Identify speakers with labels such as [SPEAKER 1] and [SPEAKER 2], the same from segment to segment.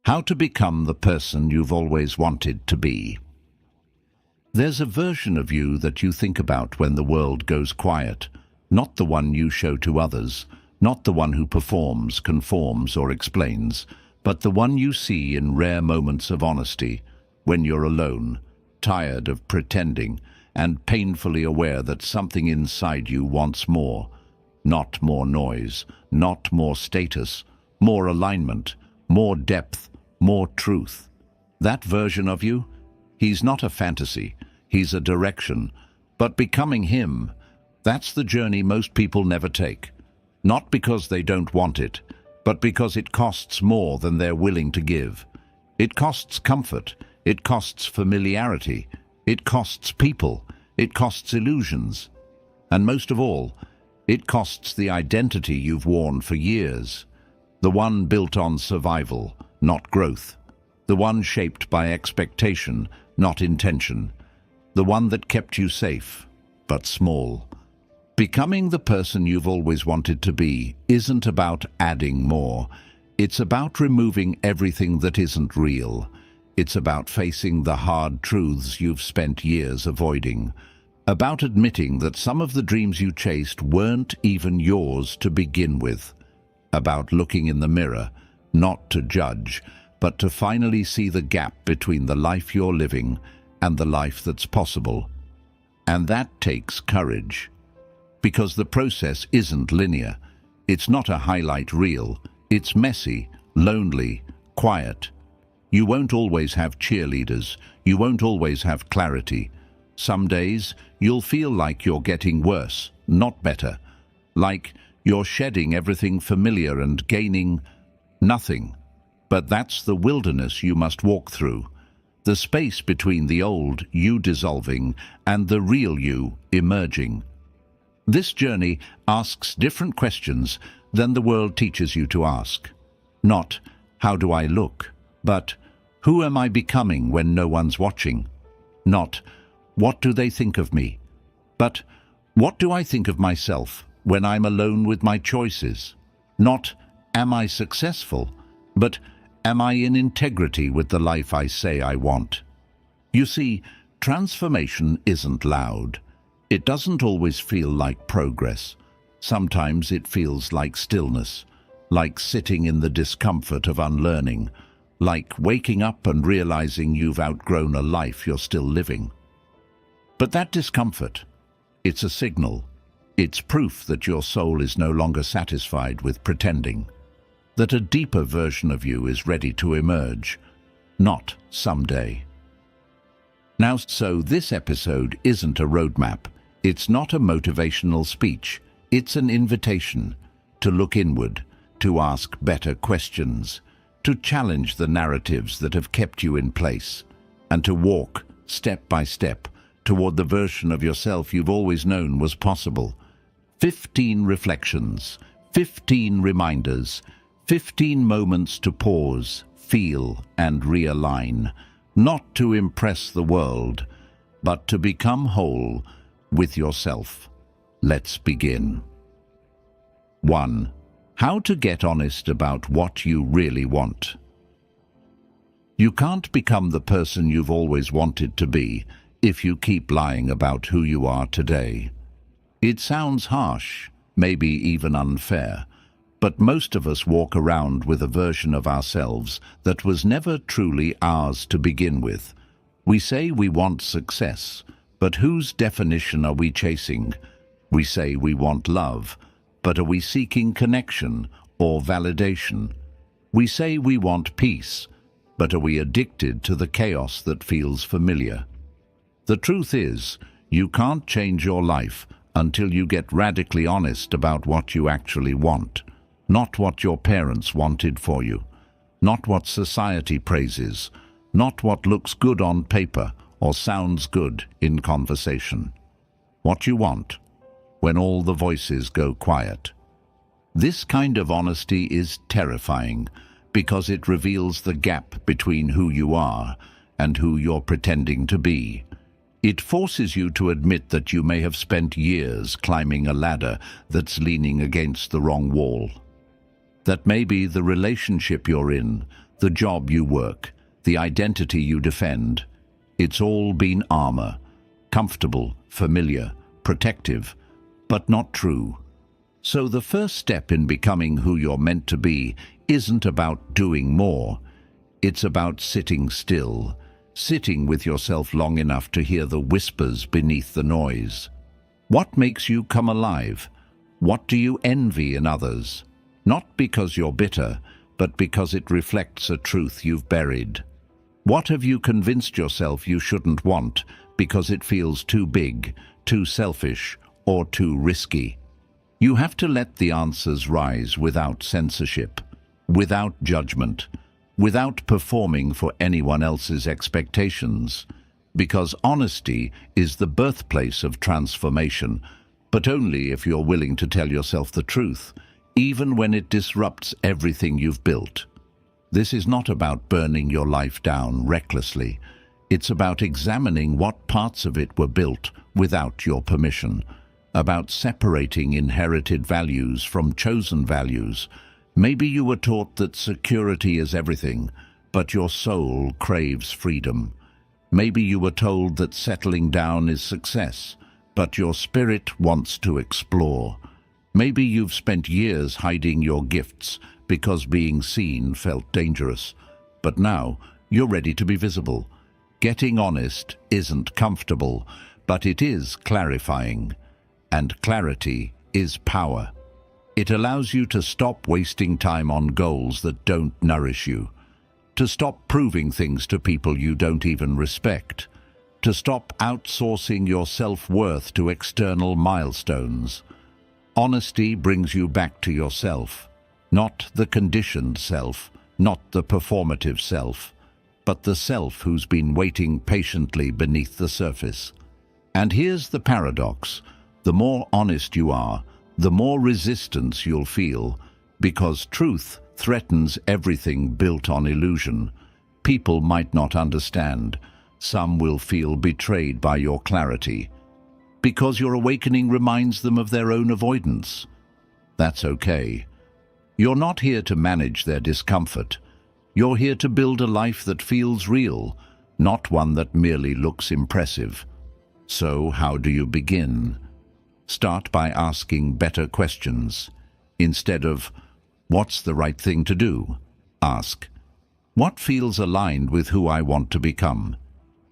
[SPEAKER 1] How to become the person you've always wanted to be. There's a version of you that you think about when the world goes quiet, not the one you show to others, not the one who performs, conforms, or explains, but the one you see in rare moments of honesty, when you're alone, tired of pretending, and painfully aware that something inside you wants more. Not more noise, not more status, more alignment, more depth, more truth. That version of you, he's not a fantasy, he's a direction. But becoming him, that's the journey most people never take. Not because they don't want it, but because it costs more than they're willing to give. It costs comfort, it costs familiarity, it costs people, it costs illusions. And most of all, it costs the identity you've worn for years. The one built on survival, not growth. The one shaped by expectation, not intention. The one that kept you safe, but small. Becoming the person you've always wanted to be isn't about adding more. It's about removing everything that isn't real. It's about facing the hard truths you've spent years avoiding. About admitting that some of the dreams you chased weren't even yours to begin with. About looking in the mirror, not to judge, but to finally see the gap between the life you're living and the life that's possible. And that takes courage. Because the process isn't linear. It's not a highlight reel. It's messy, lonely, quiet. You won't always have cheerleaders. You won't always have clarity. Some days, you'll feel like you're getting worse, not better. Like you're shedding everything familiar and gaining nothing. But that's the wilderness you must walk through. The space between the old you dissolving and the real you emerging. This journey asks different questions than the world teaches you to ask. Not, how do I look? But, who am I becoming when no one's watching? Not, what do they think of me? But, what do I think of myself when I'm alone with my choices? Not, am I successful? But, am I in integrity with the life I say I want? You see, transformation isn't loud. It doesn't always feel like progress. Sometimes it feels like stillness, like sitting in the discomfort of unlearning, like waking up and realizing you've outgrown a life you're still living. But that discomfort, it's a signal. It's proof that your soul is no longer satisfied with pretending, that a deeper version of you is ready to emerge, not someday. Now, so this episode isn't a roadmap. It's not a motivational speech. It's an invitation to look inward, to ask better questions, to challenge the narratives that have kept you in place, and to walk, step by step, toward the version of yourself you've always known was possible. 15 reflections, 15 reminders, 15 moments to pause, feel, and realign, not to impress the world, but to become whole with yourself. Let's begin. 1. How to get honest about what you really want. You can't become the person you've always wanted to be if you keep lying about who you are today. It sounds harsh, maybe even unfair, but most of us walk around with a version of ourselves that was never truly ours to begin with. We say we want success, but whose definition are we chasing? We say we want love, but are we seeking connection or validation? We say we want peace, but are we addicted to the chaos that feels familiar? The truth is, you can't change your life until you get radically honest about what you actually want, not what your parents wanted for you, not what society praises, not what looks good on paper or sounds good in conversation. What you want when all the voices go quiet. This kind of honesty is terrifying because it reveals the gap between who you are and who you're pretending to be. It forces you to admit that you may have spent years climbing a ladder that's leaning against the wrong wall. That maybe the relationship you're in, the job you work, the identity you defend. It's all been armor, comfortable, familiar, protective, but not true. So the first step in becoming who you're meant to be isn't about doing more. It's about sitting still, sitting with yourself long enough to hear the whispers beneath the noise. What makes you come alive? What do you envy in others? Not because you're bitter, but because it reflects a truth you've buried. What have you convinced yourself you shouldn't want because it feels too big, too selfish, or too risky? You have to let the answers rise without censorship, without judgment, without performing for anyone else's expectations, because honesty is the birthplace of transformation, but only if you're willing to tell yourself the truth, even when it disrupts everything you've built. This is not about burning your life down recklessly. It's about examining what parts of it were built without your permission, about separating inherited values from chosen values. Maybe you were taught that security is everything, but your soul craves freedom. Maybe you were told that settling down is success, but your spirit wants to explore. Maybe you've spent years hiding your gifts because being seen felt dangerous, but now you're ready to be visible. Getting honest isn't comfortable, but it is clarifying. And clarity is power. It allows you to stop wasting time on goals that don't nourish you, to stop proving things to people you don't even respect, to stop outsourcing your self-worth to external milestones. Honesty brings you back to yourself, not the conditioned self, not the performative self, but the self who's been waiting patiently beneath the surface. And here's the paradox. The more honest you are, the more resistance you'll feel, because truth threatens everything built on illusion. People might not understand. Some will feel betrayed by your clarity, because your awakening reminds them of their own avoidance. That's okay. You're not here to manage their discomfort. You're here to build a life that feels real, not one that merely looks impressive. So how do you begin? Start by asking better questions. Instead of, "What's the right thing to do?" ask, "What feels aligned with who I want to become?"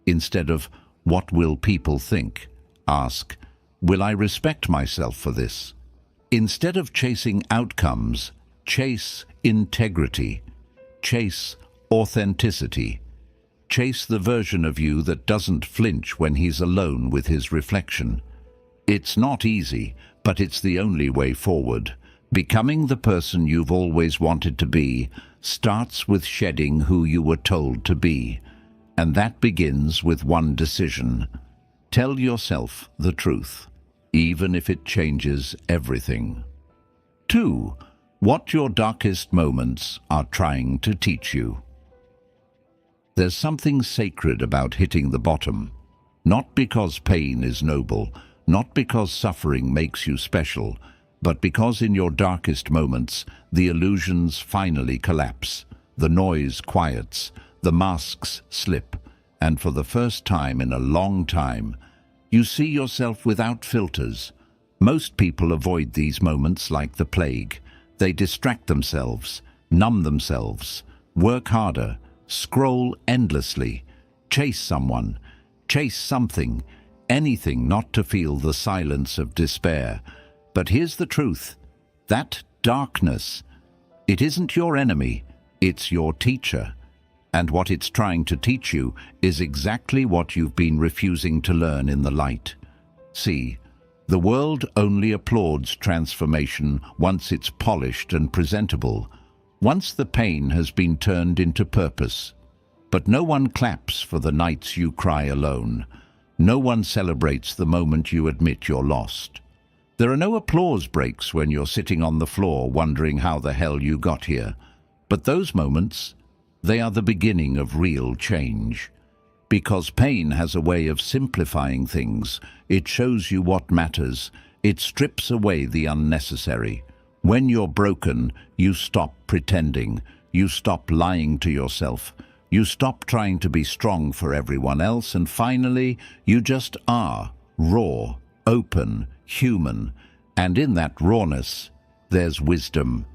[SPEAKER 1] Instead of, "What will people think?" ask, "Will I respect myself for this?" Instead of chasing outcomes, chase integrity. Chase authenticity. Chase the version of you that doesn't flinch when he's alone with his reflection. It's not easy, but it's the only way forward. Becoming the person you've always wanted to be starts with shedding who you were told to be. And that begins with one decision. Tell yourself the truth, even if it changes everything. 2. What your darkest moments are trying to teach you. There's something sacred about hitting the bottom, not because pain is noble, not because suffering makes you special, but because in your darkest moments, the illusions finally collapse, the noise quiets, the masks slip, and for the first time in a long time, you see yourself without filters. Most people avoid these moments like the plague. They distract themselves, numb themselves, work harder, scroll endlessly, chase someone, chase something, anything not to feel the silence of despair. But here's the truth. That darkness, it isn't your enemy, it's your teacher. And what it's trying to teach you is exactly what you've been refusing to learn in the light. See, the world only applauds transformation once it's polished and presentable, once the pain has been turned into purpose. But no one claps for the nights you cry alone. No one celebrates the moment you admit you're lost. There are no applause breaks when you're sitting on the floor wondering how the hell you got here. But those moments, they are the beginning of real change. Because pain has a way of simplifying things. It shows you what matters. It strips away the unnecessary. When you're broken, you stop pretending. You stop lying to yourself. You stop trying to be strong for everyone else, and finally, you just are, raw, open, human. And in that rawness, there's wisdom.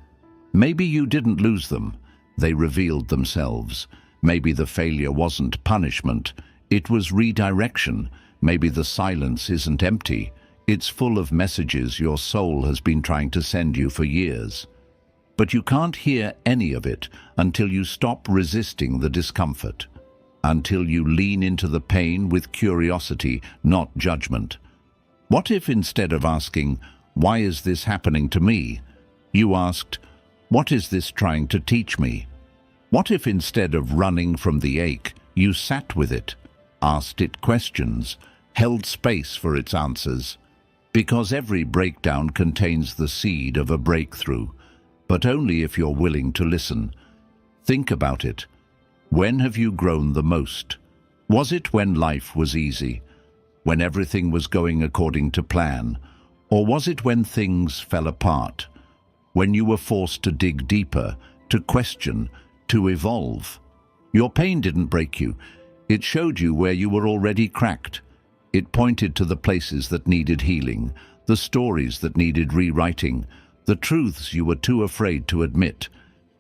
[SPEAKER 1] Maybe you didn't lose them. They revealed themselves. Maybe the failure wasn't punishment. It was redirection. Maybe the silence isn't empty. It's full of messages your soul has been trying to send you for years. But you can't hear any of it until you stop resisting the discomfort, until you lean into the pain with curiosity, not judgment. What if instead of asking, "Why is this happening to me?" you asked, "What is this trying to teach me?" What if instead of running from the ache, you sat with it, asked it questions, held space for its answers? Because every breakdown contains the seed of a breakthrough, but only if you're willing to listen. Think about it. When have you grown the most? Was it when life was easy, when everything was going according to plan? Or was it when things fell apart, when you were forced to dig deeper, to question, to evolve? Your pain didn't break you. It showed you where you were already cracked. It pointed to the places that needed healing, the stories that needed rewriting, the truths you were too afraid to admit.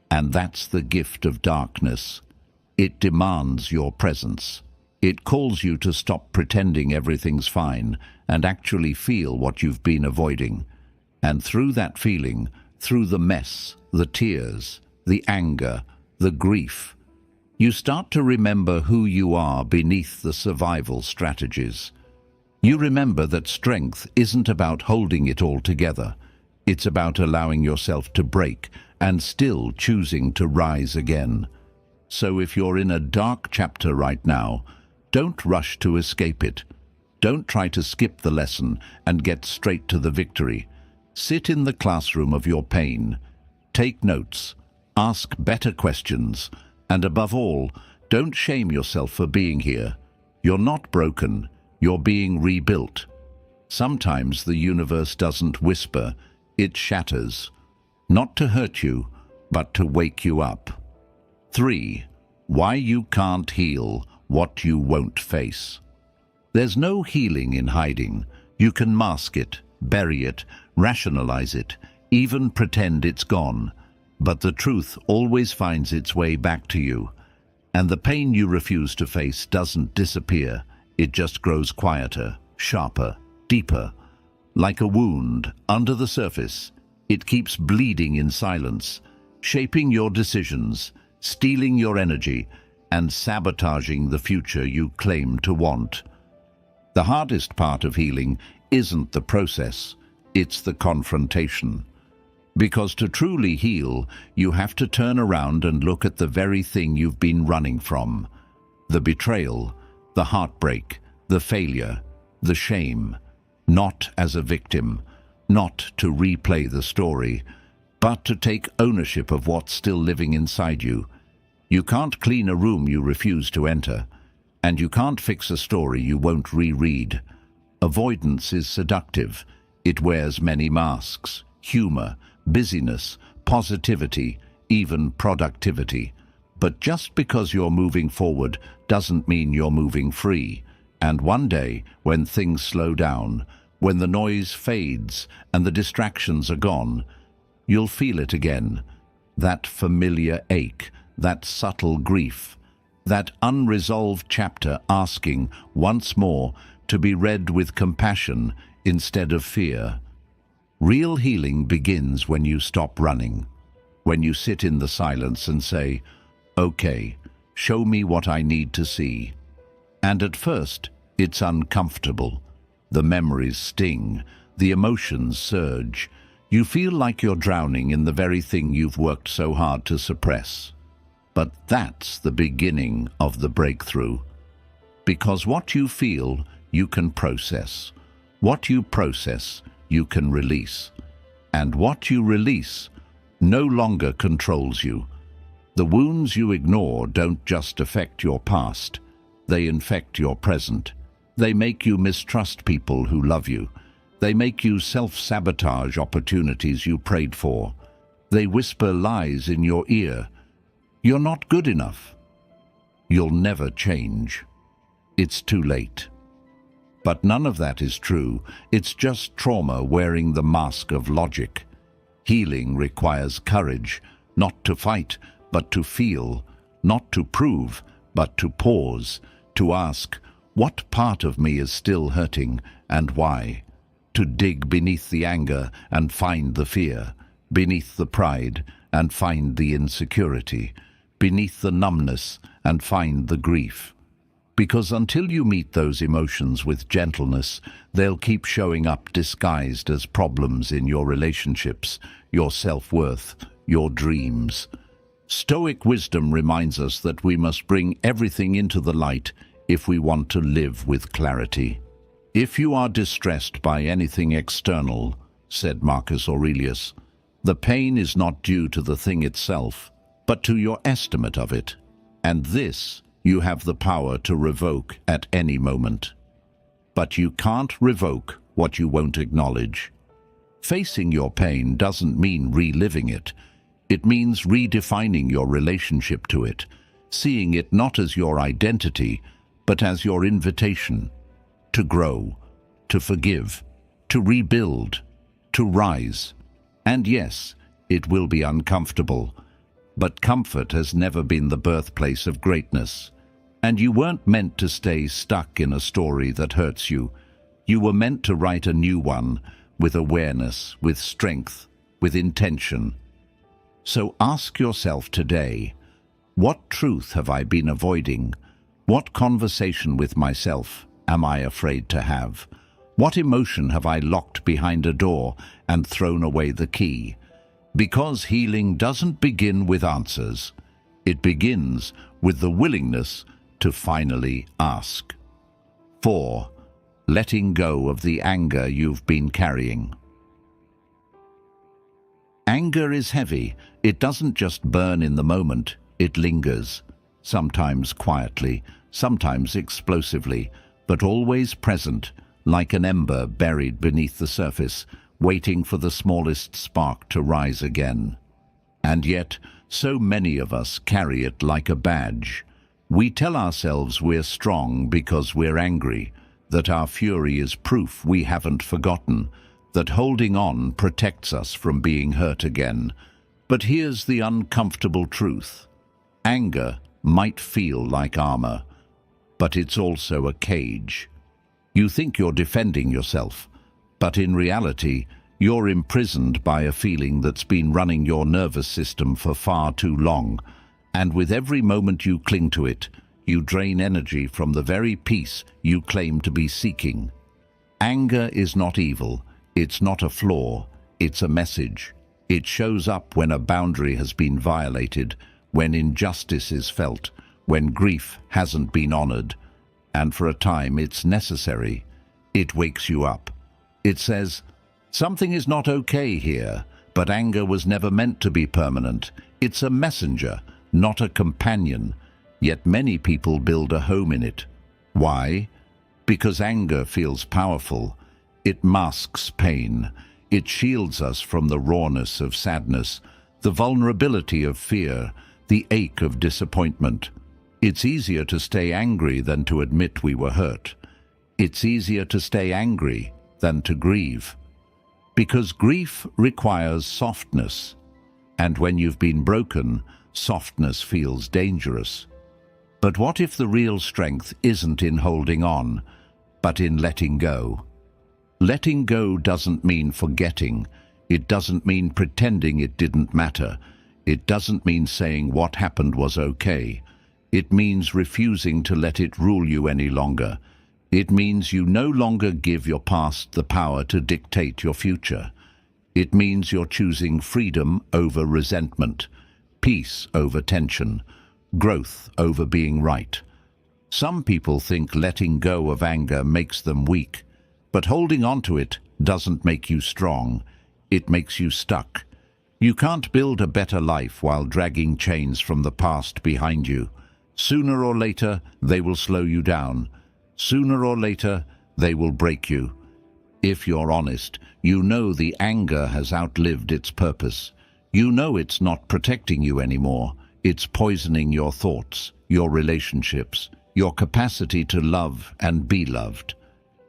[SPEAKER 1] And that's the gift of darkness. It demands your presence. It calls you to stop pretending everything's fine and actually feel what you've been avoiding. And through that feeling, through the mess, the tears, the anger, the grief, you start to remember who you are beneath the survival strategies. You remember that strength isn't about holding it all together. It's about allowing yourself to break and still choosing to rise again. So if you're in a dark chapter right now, don't rush to escape it. Don't try to skip the lesson and get straight to the victory. Sit in the classroom of your pain. Take notes. Ask better questions. And above all, don't shame yourself for being here. You're not broken. You're being rebuilt. Sometimes the universe doesn't whisper. It shatters. Not to hurt you, but to wake you up. 3. Why you can't heal what you won't face. There's no healing in hiding. You can mask it, bury it, rationalize it, even pretend it's gone. But the truth always finds its way back to you. And the pain you refuse to face doesn't disappear. It just grows quieter, sharper, deeper. Like a wound under the surface, it keeps bleeding in silence, shaping your decisions, stealing your energy, and sabotaging the future you claim to want. The hardest part of healing isn't the process, it's the confrontation. Because to truly heal, you have to turn around and look at the very thing you've been running from. The betrayal, the heartbreak, the failure, the shame. Not as a victim, not to replay the story, but to take ownership of what's still living inside you. You can't clean a room you refuse to enter, and you can't fix a story you won't reread. Avoidance is seductive. It wears many masks: humor, busyness, positivity, even productivity. But just because you're moving forward doesn't mean you're moving free. And one day, when things slow down, when the noise fades and the distractions are gone, you'll feel it again. That familiar ache, that subtle grief, that unresolved chapter asking once more to be read with compassion instead of fear. Real healing begins when you stop running, when you sit in the silence and say, "Okay, show me what I need to see." And at first, it's uncomfortable. The memories sting, the emotions surge. You feel like you're drowning in the very thing you've worked so hard to suppress. But that's the beginning of the breakthrough. Because what you feel, you can process. What you process, you can release. And what you release no longer controls you. The wounds you ignore don't just affect your past, they infect your present. They make you mistrust people who love you. They make you self-sabotage opportunities you prayed for. They whisper lies in your ear, You're not good enough. You'll never change. It's too late. But none of that is true. It's just trauma wearing the mask of logic. Healing requires courage, not to fight, but to feel, not to prove, but to pause, to ask, what part of me is still hurting and why? To dig beneath the anger and find the fear, beneath the pride and find the insecurity, beneath the numbness and find the grief. Because until you meet those emotions with gentleness, they'll keep showing up disguised as problems in your relationships, your self-worth, your dreams. Stoic wisdom reminds us that we must bring everything into the light if we want to live with clarity. If you are distressed by anything external, said Marcus Aurelius, the pain is not due to the thing itself, but to your estimate of it. And this you have the power to revoke at any moment. But you can't revoke what you won't acknowledge. Facing your pain doesn't mean reliving it. It means redefining your relationship to it, seeing it not as your identity, but as your invitation to grow, to forgive, to rebuild, to rise. And yes, it will be uncomfortable, but comfort has never been the birthplace of greatness. And you weren't meant to stay stuck in a story that hurts you. You were meant to write a new one, with awareness, with strength, with intention. So ask yourself today, what truth have I been avoiding? What conversation with myself am I afraid to have? What emotion have I locked behind a door and thrown away the key? Because healing doesn't begin with answers. It begins with the willingness to finally ask. 4. Letting go of the anger you've been carrying. Anger is heavy. It doesn't just burn in the moment, it lingers. Sometimes quietly, sometimes explosively, but always present, like an ember buried beneath the surface, waiting for the smallest spark to rise again. And yet, so many of us carry it like a badge. We tell ourselves we're strong because we're angry, that our fury is proof we haven't forgotten, that holding on protects us from being hurt again. But here's the uncomfortable truth. Anger might feel like armor, but it's also a cage. You think you're defending yourself, but in reality, you're imprisoned by a feeling that's been running your nervous system for far too long. And with every moment you cling to it, you drain energy from the very peace you claim to be seeking. Anger is not evil, it's not a flaw, it's a message. It shows up when a boundary has been violated, when injustice is felt, when grief hasn't been honored. And for a time it's necessary. It wakes you up. It says, something is not okay here, but anger was never meant to be permanent. It's a messenger, not a companion, yet many people build a home in it. Why? Because anger feels powerful. It masks pain. It shields us from the rawness of sadness, the vulnerability of fear, the ache of disappointment. It's easier to stay angry than to admit we were hurt. It's easier to stay angry than to grieve. Because grief requires softness, and when you've been broken, softness feels dangerous. But what if the real strength isn't in holding on, but in letting go? Letting go doesn't mean forgetting. It doesn't mean pretending it didn't matter. It doesn't mean saying what happened was okay. It means refusing to let it rule you any longer. It means you no longer give your past the power to dictate your future. It means you're choosing freedom over resentment, peace over tension, growth over being right. Some people think letting go of anger makes them weak, but holding on to it doesn't make you strong. It makes you stuck. You can't build a better life while dragging chains from the past behind you. Sooner or later, they will slow you down. Sooner or later, they will break you. If you're honest, you know the anger has outlived its purpose. You know it's not protecting you anymore. It's poisoning your thoughts, your relationships, your capacity to love and be loved.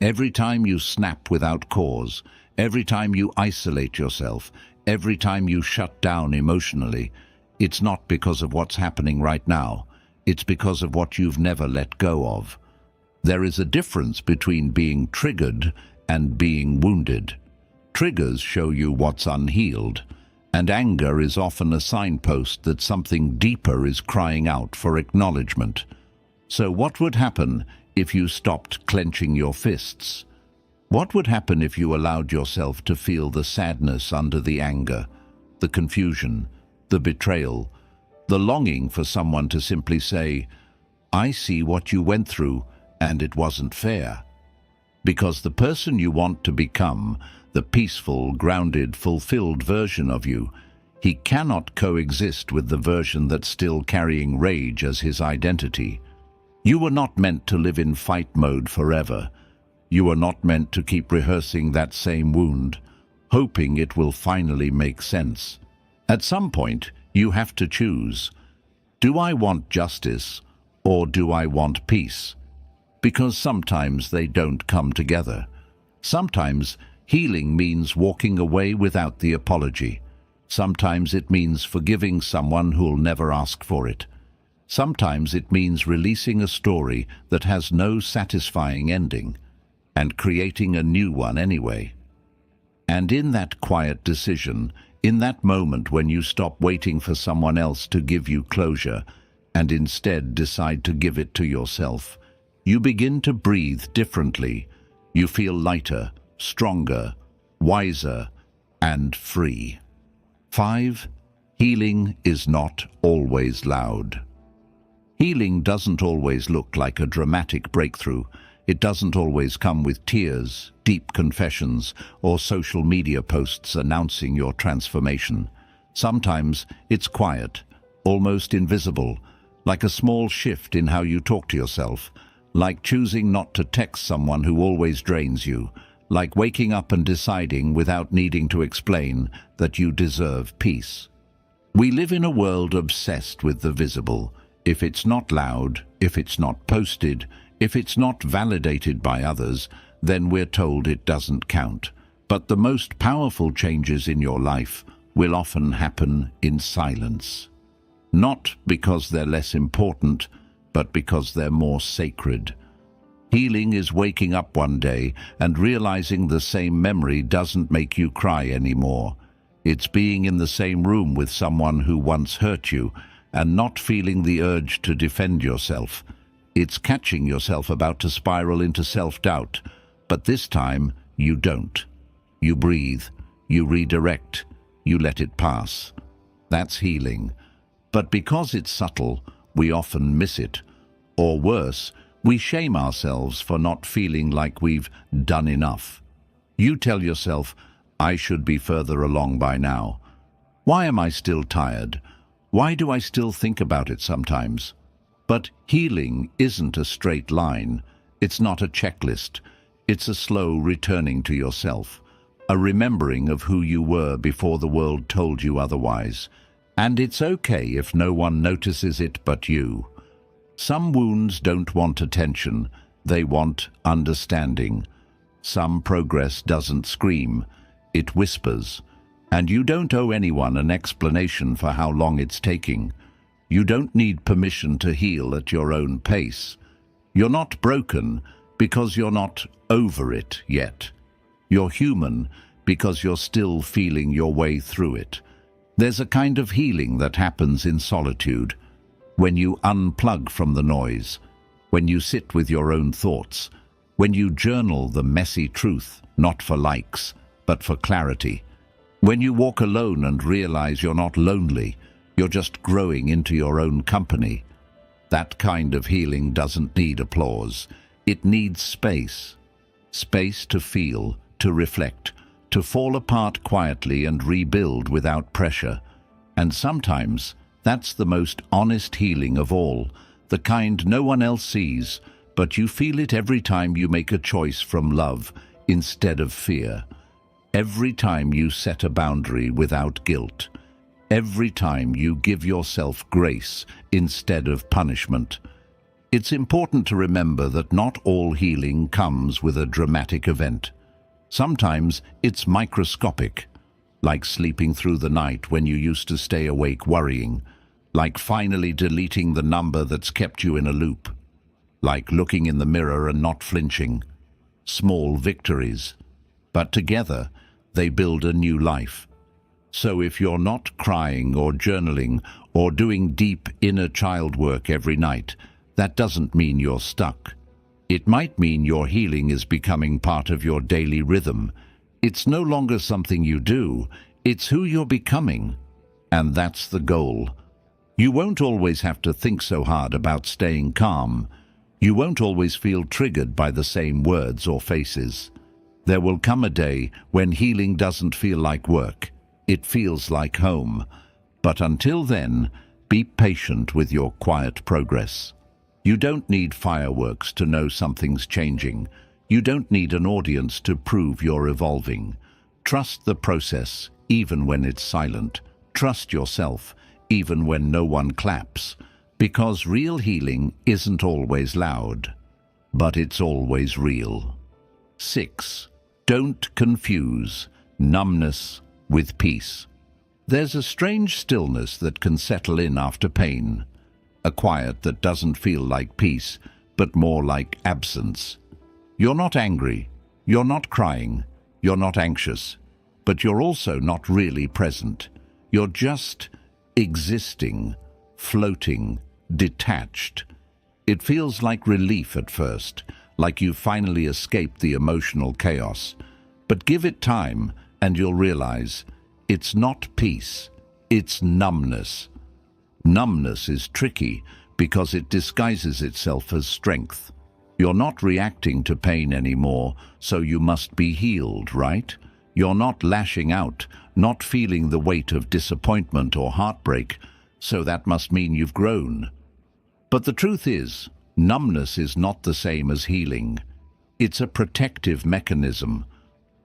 [SPEAKER 1] Every time you snap without cause, every time you isolate yourself, every time you shut down emotionally, it's not because of what's happening right now. It's because of what you've never let go of. There is a difference between being triggered and being wounded. Triggers show you what's unhealed, and anger is often a signpost that something deeper is crying out for acknowledgement. So what would happen if you stopped clenching your fists? What would happen if you allowed yourself to feel the sadness under the anger, the confusion, the betrayal, the longing for someone to simply say, "I see what you went through, and it wasn't fair"? Because the person you want to become, the peaceful, grounded, fulfilled version of you, he cannot coexist with the version that's still carrying rage as his identity. You were not meant to live in fight mode forever. You were not meant to keep rehearsing that same wound, hoping it will finally make sense. At some point, you have to choose. Do I want justice, or do I want peace? Because sometimes they don't come together. Sometimes healing means walking away without the apology. Sometimes it means forgiving someone who'll never ask for it. Sometimes it means releasing a story that has no satisfying ending and creating a new one anyway. And in that quiet decision, in that moment when you stop waiting for someone else to give you closure and instead decide to give it to yourself, you begin to breathe differently. You feel lighter, stronger, wiser, and free. 5. Healing is not always loud. Healing doesn't always look like a dramatic breakthrough. It doesn't always come with tears, deep confessions, or social media posts announcing your transformation. Sometimes it's quiet, almost invisible, like a small shift in how you talk to yourself, like choosing not to text someone who always drains you, like waking up and deciding without needing to explain that you deserve peace. We live in a world obsessed with the visible. If it's not loud, if it's not posted, if it's not validated by others, then we're told it doesn't count. But the most powerful changes in your life will often happen in silence. Not because they're less important, but because they're more sacred. Healing is waking up one day and realizing the same memory doesn't make you cry anymore. It's being in the same room with someone who once hurt you and not feeling the urge to defend yourself. It's catching yourself about to spiral into self-doubt, but this time you don't. You breathe, you redirect, you let it pass. That's healing. But because it's subtle, we often miss it. Or worse, we shame ourselves for not feeling like we've done enough. You tell yourself, "I should be further along by now. Why am I still tired? Why do I still think about it sometimes?" But healing isn't a straight line. It's not a checklist. It's a slow returning to yourself, a remembering of who you were before the world told you otherwise. And it's okay if no one notices it but you. Some wounds don't want attention, they want understanding. Some progress doesn't scream, it whispers. And you don't owe anyone an explanation for how long it's taking. You don't need permission to heal at your own pace. You're not broken because you're not over it yet. You're human because you're still feeling your way through it. There's a kind of healing that happens in solitude, when you unplug from the noise, when you sit with your own thoughts, when you journal the messy truth, not for likes, but for clarity. When you walk alone and realize you're not lonely, you're just growing into your own company. That kind of healing doesn't need applause. It needs space. Space to feel, to reflect, to fall apart quietly and rebuild without pressure. And sometimes that's the most honest healing of all, the kind no one else sees, but you feel it every time you make a choice from love instead of fear. Every time you set a boundary without guilt. every time you give yourself grace instead of punishment. It's important to remember that not all healing comes with a dramatic event. Sometimes it's microscopic, like sleeping through the night when you used to stay awake worrying, like finally deleting the number that's kept you in a loop, like looking in the mirror and not flinching. Small victories, but together they build a new life. So if you're not crying or journaling or doing deep inner child work every night, that doesn't mean you're stuck. It might mean your healing is becoming part of your daily rhythm. It's no longer something you do, it's who you're becoming. And that's the goal. You won't always have to think so hard about staying calm. You won't always feel triggered by the same words or faces. There will come a day when healing doesn't feel like work. It feels like home. But until then, be patient with your quiet progress. You don't need fireworks to know something's changing. You don't need an audience to prove you're evolving. Trust the process, even when it's silent. Trust yourself, even when no one claps. Because real healing isn't always loud, but it's always real. 6. Don't confuse numbness with peace. There's a strange stillness that can settle in after pain. A quiet that doesn't feel like peace, but more like absence. You're not angry, you're not crying, you're not anxious, but you're also not really present. You're just existing, floating, detached. It feels like relief at first, like you've finally escaped the emotional chaos. But give it time and you'll realize it's not peace, it's numbness. Numbness is tricky because it disguises itself as strength. You're not reacting to pain anymore, so you must be healed, right? You're not lashing out, not feeling the weight of disappointment or heartbreak, so that must mean you've grown. But the truth is, numbness is not the same as healing. It's a protective mechanism,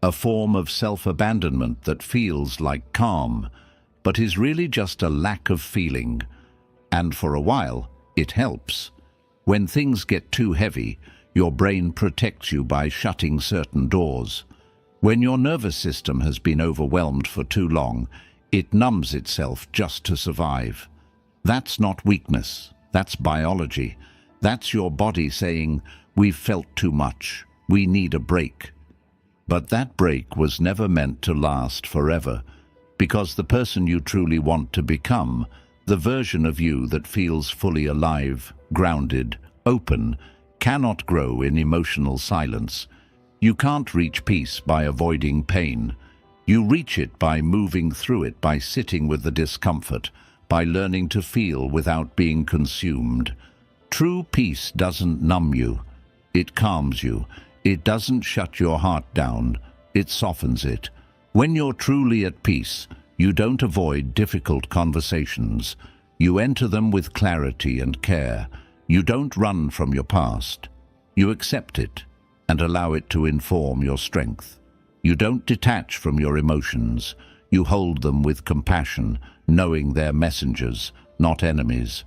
[SPEAKER 1] a form of self-abandonment that feels like calm, but is really just a lack of feeling. And for a while, it helps. When things get too heavy, your brain protects you by shutting certain doors. When your nervous system has been overwhelmed for too long, it numbs itself just to survive. That's not weakness, that's biology. That's your body saying, we've felt too much, we need a break. But that break was never meant to last forever, because the person you truly want to become, the version of you that feels fully alive, grounded, open, cannot grow in emotional silence. You can't reach peace by avoiding pain. You reach it by moving through it, by sitting with the discomfort, by learning to feel without being consumed. True peace doesn't numb you. It calms you. It doesn't shut your heart down. It softens it. When you're truly at peace, you don't avoid difficult conversations. You enter them with clarity and care. You don't run from your past. You accept it and allow it to inform your strength. You don't detach from your emotions. You hold them with compassion, knowing they're messengers, not enemies.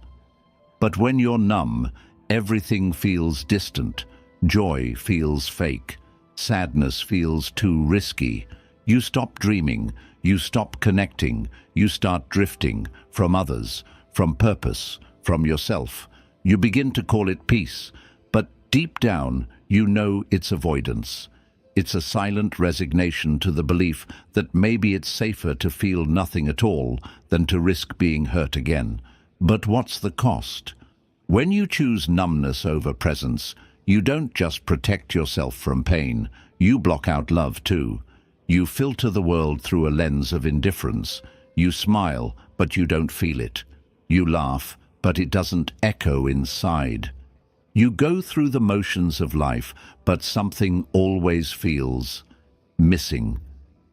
[SPEAKER 1] But when you're numb, everything feels distant. Joy feels fake. Sadness feels too risky. You stop dreaming. You stop connecting. You start drifting from others, from purpose, from yourself. You begin to call it peace, but deep down, you know it's avoidance. It's a silent resignation to the belief that maybe it's safer to feel nothing at all than to risk being hurt again. But what's the cost? When you choose numbness over presence, you don't just protect yourself from pain, you block out love too. You filter the world through a lens of indifference. You smile, but you don't feel it. You laugh, but it doesn't echo inside. You go through the motions of life, but something always feels missing.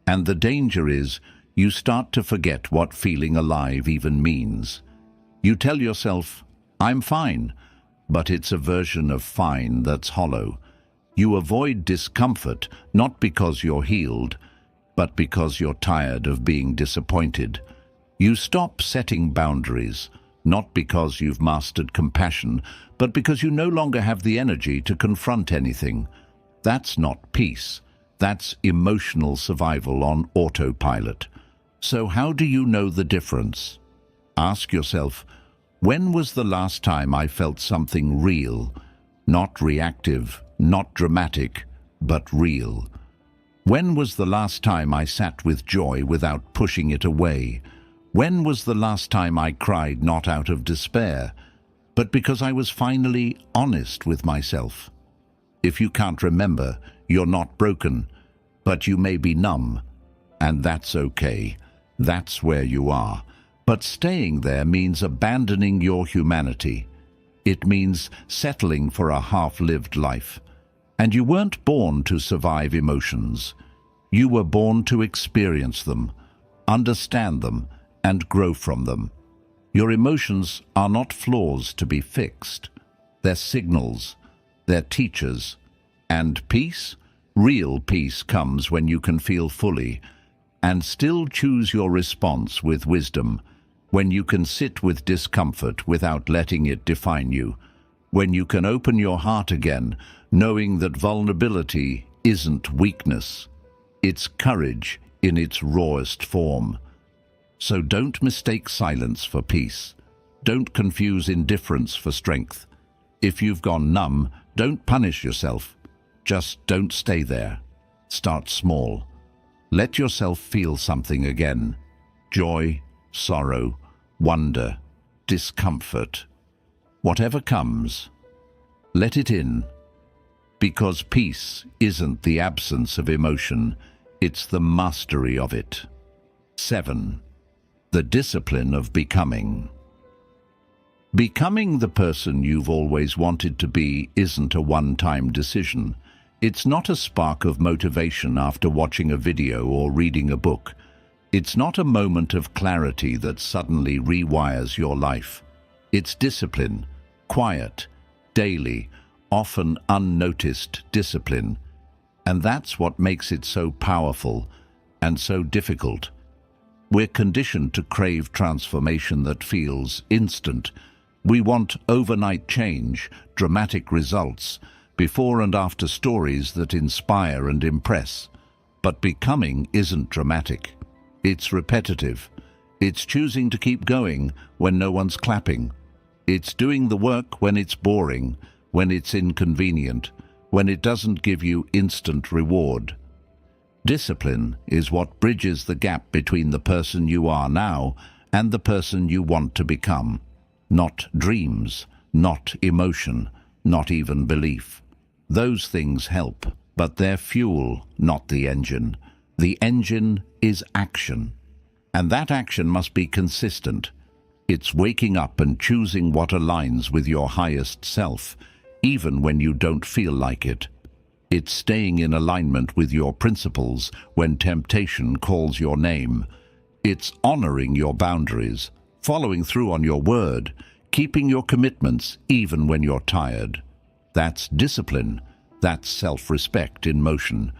[SPEAKER 1] And the danger is, you start to forget what feeling alive even means. You tell yourself, I'm fine, but it's a version of fine that's hollow. You avoid discomfort, not because you're healed, but because you're tired of being disappointed. You stop setting boundaries, not because you've mastered compassion, but because you no longer have the energy to confront anything. That's not peace. That's emotional survival on autopilot. So how do you know the difference? Ask yourself, when was the last time I felt something real? Not reactive, not dramatic, but real. When was the last time I sat with joy without pushing it away? When was the last time I cried not out of despair, but because I was finally honest with myself? If you can't remember, you're not broken, but you may be numb, and that's okay. That's where you are. But staying there means abandoning your humanity. It means settling for a half-lived life. And you weren't born to survive emotions. You were born to experience them, understand them, and grow from them. Your emotions are not flaws to be fixed. They're signals. They're teachers. And peace? Real peace comes when you can feel fully and still choose your response with wisdom, when you can sit with discomfort without letting it define you, when you can open your heart again, knowing that vulnerability isn't weakness. It's courage in its rawest form. So don't mistake silence for peace. Don't confuse indifference for strength. If you've gone numb, don't punish yourself. Just don't stay there. Start small. Let yourself feel something again. Joy, sorrow, wonder, discomfort. Whatever comes, let it in. Because peace isn't the absence of emotion, it's the mastery of it. 7. The discipline of becoming. Becoming the person you've always wanted to be isn't a one-time decision. It's not a spark of motivation after watching a video or reading a book. It's not a moment of clarity that suddenly rewires your life. It's discipline, quiet, daily, often unnoticed discipline. And that's what makes it so powerful and so difficult. We're conditioned to crave transformation that feels instant. We want overnight change, dramatic results, before and after stories that inspire and impress. But becoming isn't dramatic. It's repetitive. It's choosing to keep going when no one's clapping. It's doing the work when it's boring, when it's inconvenient, when it doesn't give you instant reward. Discipline is what bridges the gap between the person you are now and the person you want to become. Not dreams, not emotion, not even belief. Those things help, but they're fuel, not the engine. The engine is action. And that action must be consistent. It's waking up and choosing what aligns with your highest self, even when you don't feel like it. It's staying in alignment with your principles when temptation calls your name. It's honoring your boundaries, following through on your word, keeping your commitments even when you're tired. That's discipline. That's self-respect in motion.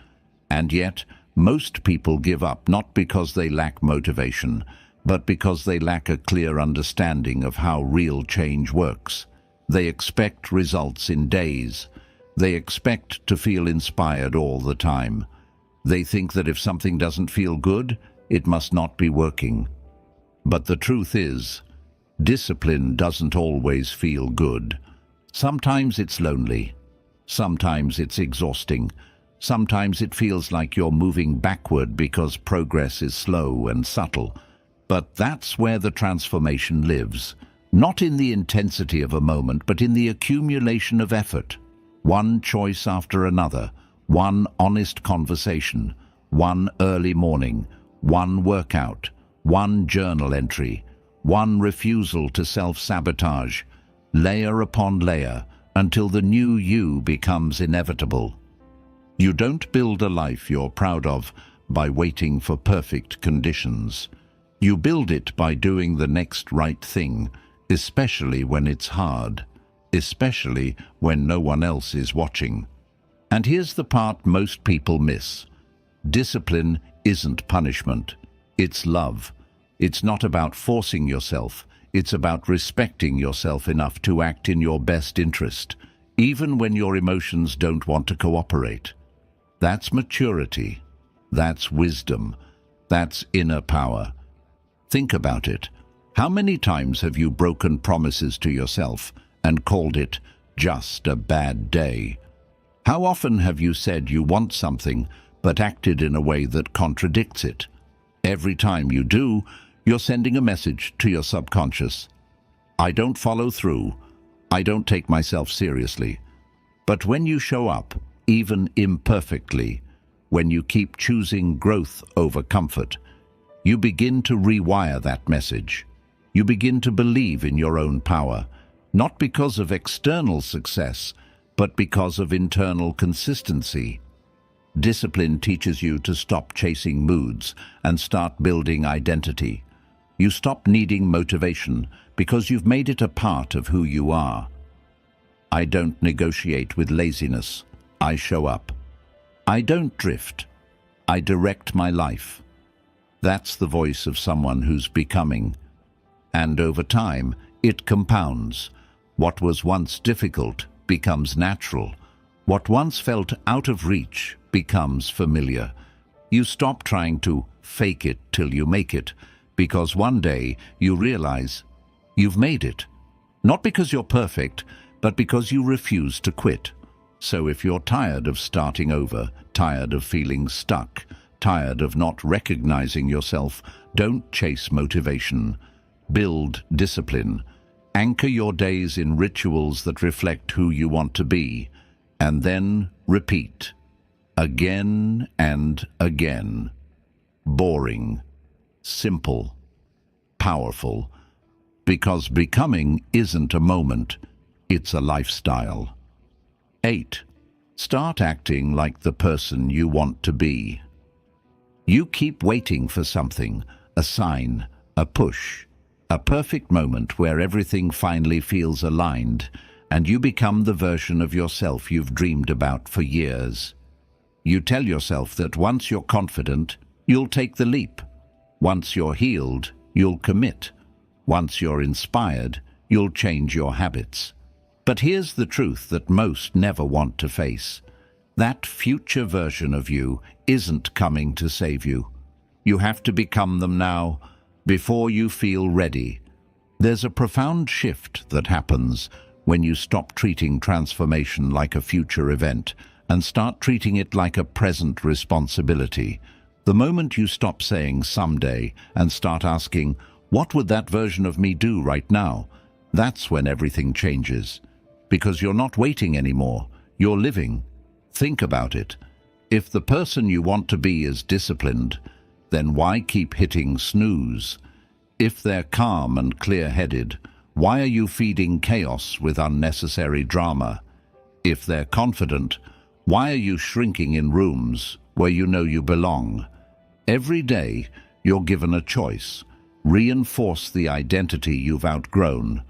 [SPEAKER 1] And yet, most people give up not because they lack motivation, but because they lack a clear understanding of how real change works. They expect results in days. They expect to feel inspired all the time. They think that if something doesn't feel good, it must not be working. But the truth is, discipline doesn't always feel good. Sometimes it's lonely. Sometimes it's exhausting. Sometimes it feels like you're moving backward because progress is slow and subtle. But that's where the transformation lives. Not in the intensity of a moment, but in the accumulation of effort. One choice after another, one honest conversation, one early morning, one workout, one journal entry, one refusal to self-sabotage, layer upon layer, until the new you becomes inevitable. You don't build a life you're proud of by waiting for perfect conditions. You build it by doing the next right thing, especially when it's hard, especially when no one else is watching. And here's the part most people miss. Discipline isn't punishment. It's love. It's not about forcing yourself. It's about respecting yourself enough to act in your best interest, even when your emotions don't want to cooperate. That's maturity. That's wisdom. That's inner power. Think about it. How many times have you broken promises to yourself and called it just a bad day? How often have you said you want something but acted in a way that contradicts it? Every time you do, you're sending a message to your subconscious. I don't follow through. I don't take myself seriously. But when you show up, even imperfectly, when you keep choosing growth over comfort, you begin to rewire that message. You begin to believe in your own power, not because of external success, but because of internal consistency. Discipline teaches you to stop chasing moods and start building identity. You stop needing motivation because you've made it a part of who you are. I don't negotiate with laziness. I show up. I don't drift. I direct my life. That's the voice of someone who's becoming. And over time, it compounds. What was once difficult becomes natural. What once felt out of reach becomes familiar. You stop trying to fake it till you make it, because one day you realize you've made it. Not because you're perfect, but because you refuse to quit. So if you're tired of starting over, tired of feeling stuck, tired of not recognizing yourself, don't chase motivation. Build discipline. Anchor your days in rituals that reflect who you want to be, and then repeat. Again and again. Boring. Simple. Powerful. Because becoming isn't a moment, it's a lifestyle. 8. Start acting like the person you want to be. You keep waiting for something, a sign, a push, a perfect moment where everything finally feels aligned, and you become the version of yourself you've dreamed about for years. You tell yourself that once you're confident, you'll take the leap. Once you're healed, you'll commit. Once you're inspired, you'll change your habits. But here's the truth that most never want to face. That future version of you isn't coming to save you. You have to become them now, before you feel ready. There's a profound shift that happens when you stop treating transformation like a future event and start treating it like a present responsibility. The moment you stop saying someday and start asking, what would that version of me do right now? That's when everything changes. Because you're not waiting anymore, you're living. Think about it. If the person you want to be is disciplined, then why keep hitting snooze? If they're calm and clear-headed, why are you feeding chaos with unnecessary drama? If they're confident, why are you shrinking in rooms where you know you belong? Every day, you're given a choice. Reinforce the identity you've outgrown,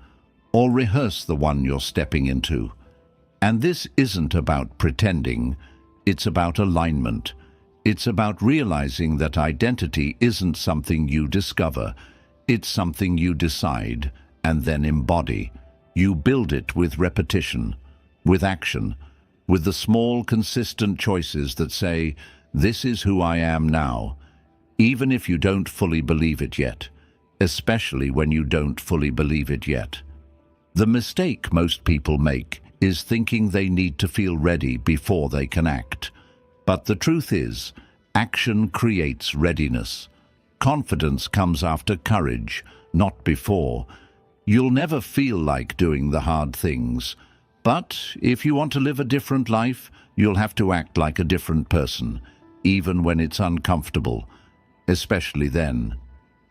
[SPEAKER 1] or rehearse the one you're stepping into. And this isn't about pretending, it's about alignment. It's about realizing that identity isn't something you discover, it's something you decide and then embody. You build it with repetition, with action, with the small, consistent choices that say, this is who I am now, even if you don't fully believe it yet, especially when you don't fully believe it yet. The mistake most people make is thinking they need to feel ready before they can act. But the truth is, action creates readiness. Confidence comes after courage, not before. You'll never feel like doing the hard things. But if you want to live a different life, you'll have to act like a different person, even when it's uncomfortable, especially then.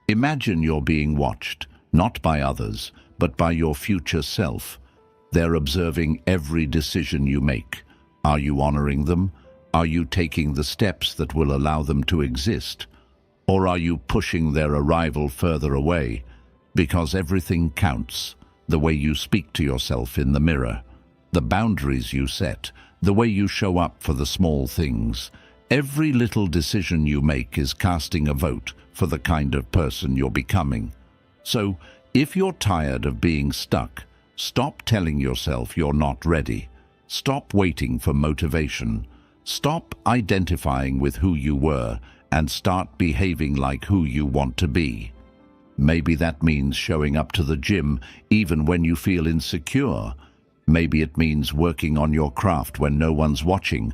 [SPEAKER 1] Imagine you're being watched, not by others, but by your future self. They're observing every decision you make. Are you honoring them? Are you taking the steps that will allow them to exist? Or are you pushing their arrival further away? Because everything counts. The way you speak to yourself in the mirror, the boundaries you set, the way you show up for the small things. Every little decision you make is casting a vote for the kind of person you're becoming. So, if you're tired of being stuck, stop telling yourself you're not ready. Stop waiting for motivation. Stop identifying with who you were and start behaving like who you want to be. Maybe that means showing up to the gym even when you feel insecure. Maybe it means working on your craft when no one's watching.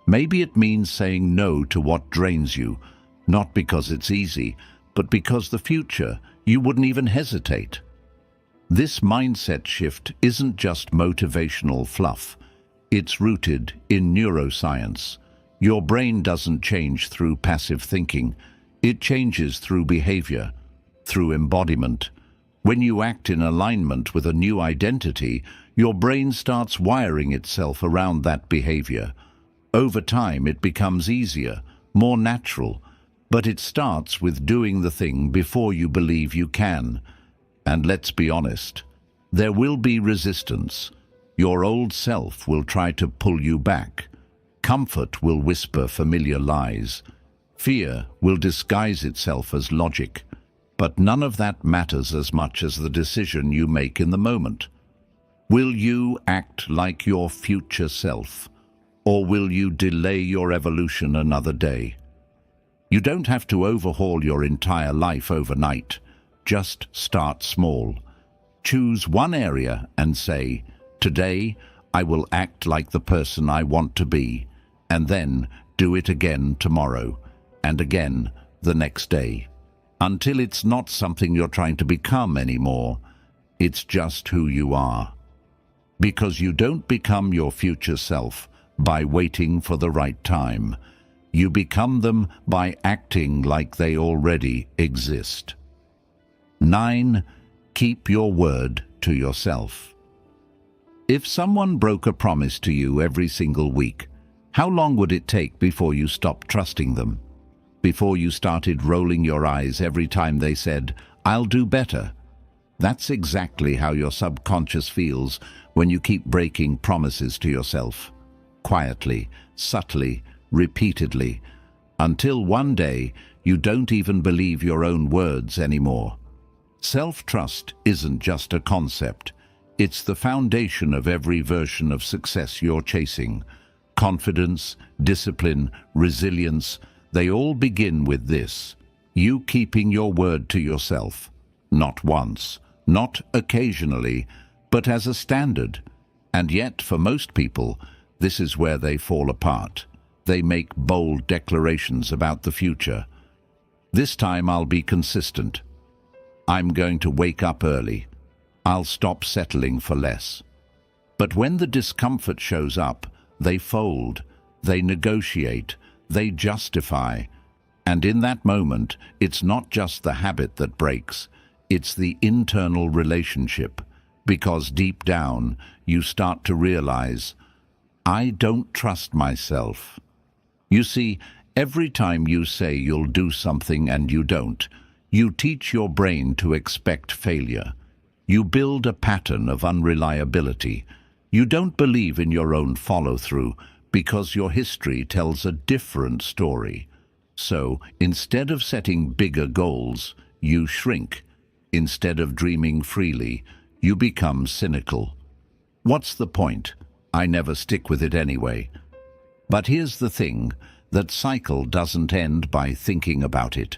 [SPEAKER 1] Maybe it means saying no to what drains you, not because it's easy, but because the future, you wouldn't even hesitate. This mindset shift isn't just motivational fluff. It's rooted in neuroscience. Your brain doesn't change through passive thinking. It changes through behavior, through embodiment. When you act in alignment with a new identity, your brain starts wiring itself around that behavior. Over time, it becomes easier, more natural, but it starts with doing the thing before you believe you can. And let's be honest, there will be resistance. Your old self will try to pull you back. Comfort will whisper familiar lies. Fear will disguise itself as logic. But none of that matters as much as the decision you make in the moment. Will you act like your future self, or will you delay your evolution another day? You don't have to overhaul your entire life overnight. Just start small. Choose one area and say, "Today, I will act like the person I want to be," and then do it again tomorrow, and again the next day, until it's not something you're trying to become anymore. It's just who you are. Because you don't become your future self by waiting for the right time. You become them by acting like they already exist. 9. Keep your word to yourself. If someone broke a promise to you every single week, how long would it take before you stopped trusting them? Before you started rolling your eyes every time they said, "I'll do better"? That's exactly how your subconscious feels when you keep breaking promises to yourself. Quietly, subtly, repeatedly, until one day you don't even believe your own words anymore. Self-trust isn't just a concept. It's the foundation of every version of success you're chasing. Confidence, discipline, resilience, they all begin with this: you keeping your word to yourself. Not once, not occasionally, but as a standard. And yet, for most people, this is where they fall apart. They make bold declarations about the future. This time I'll be consistent. I'm going to wake up early. I'll stop settling for less. But when the discomfort shows up, they fold, they negotiate, they justify. And in that moment, it's not just the habit that breaks, it's the internal relationship. Because deep down, you start to realize, I don't trust myself. You see, every time you say you'll do something and you don't, you teach your brain to expect failure. You build a pattern of unreliability. You don't believe in your own follow-through because your history tells a different story. So, instead of setting bigger goals, you shrink. Instead of dreaming freely, you become cynical. What's the point? I never stick with it anyway. But here's the thing, that cycle doesn't end by thinking about it.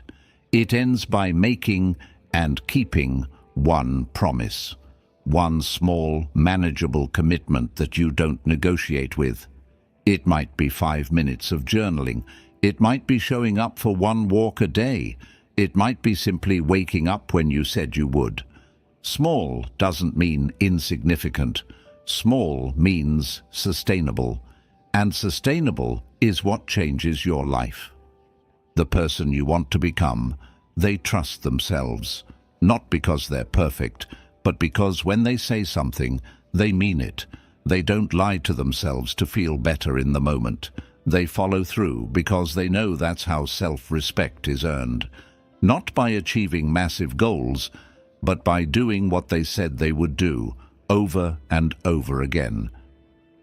[SPEAKER 1] It ends by making and keeping one promise. One small, manageable commitment that you don't negotiate with. It might be 5 minutes of journaling. It might be showing up for one walk a day. It might be simply waking up when you said you would. Small doesn't mean insignificant. Small means sustainable. And sustainable is what changes your life. The person you want to become, they trust themselves. Not because they're perfect, but because when they say something, they mean it. They don't lie to themselves to feel better in the moment. They follow through because they know that's how self-respect is earned. Not by achieving massive goals, but by doing what they said they would do, over and over again.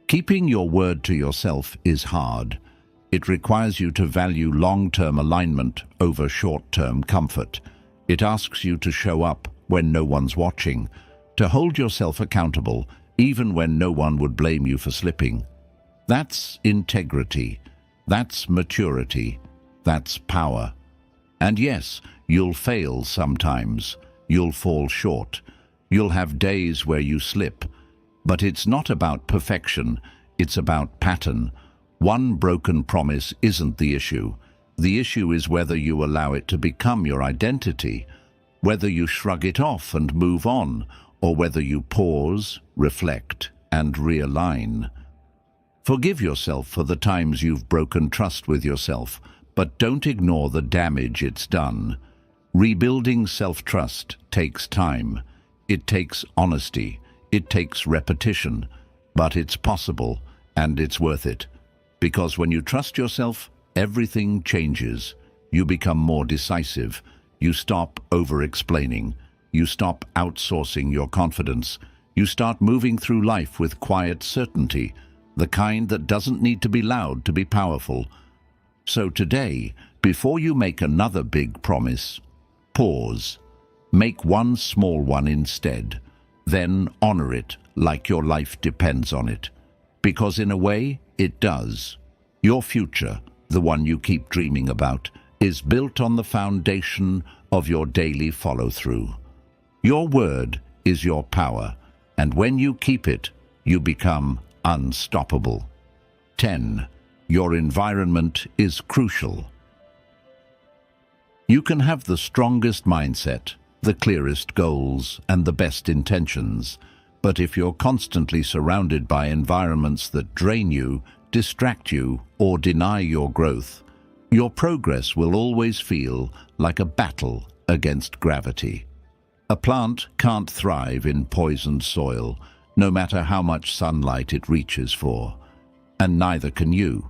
[SPEAKER 1] Keeping your word to yourself is hard. It requires you to value long-term alignment over short-term comfort. It asks you to show up when no one's watching, to hold yourself accountable even when no one would blame you for slipping. That's integrity. That's maturity. That's power. And yes, you'll fail sometimes. You'll fall short. You'll have days where you slip. But it's not about perfection. It's about pattern. One broken promise isn't the issue. The issue is whether you allow it to become your identity, whether you shrug it off and move on, or whether you pause, reflect, and realign. Forgive yourself for the times you've broken trust with yourself, but don't ignore the damage it's done. Rebuilding self-trust takes time. It takes honesty. It takes repetition. But it's possible, and it's worth it. Because when you trust yourself, everything changes. You become more decisive. You stop over-explaining. You stop outsourcing your confidence. You start moving through life with quiet certainty, the kind that doesn't need to be loud to be powerful. So today, before you make another big promise, pause. Make one small one instead. Then honor it like your life depends on it. Because in a way, it does. Your future, the one you keep dreaming about, is built on the foundation of your daily follow-through. Your word is your power, and when you keep it, you become unstoppable. 10. Your environment is crucial. You can have the strongest mindset, the clearest goals, and the best intentions, but if you're constantly surrounded by environments that drain you, distract you, or deny your growth, your progress will always feel like a battle against gravity. A plant can't thrive in poisoned soil, no matter how much sunlight it reaches for. And neither can you.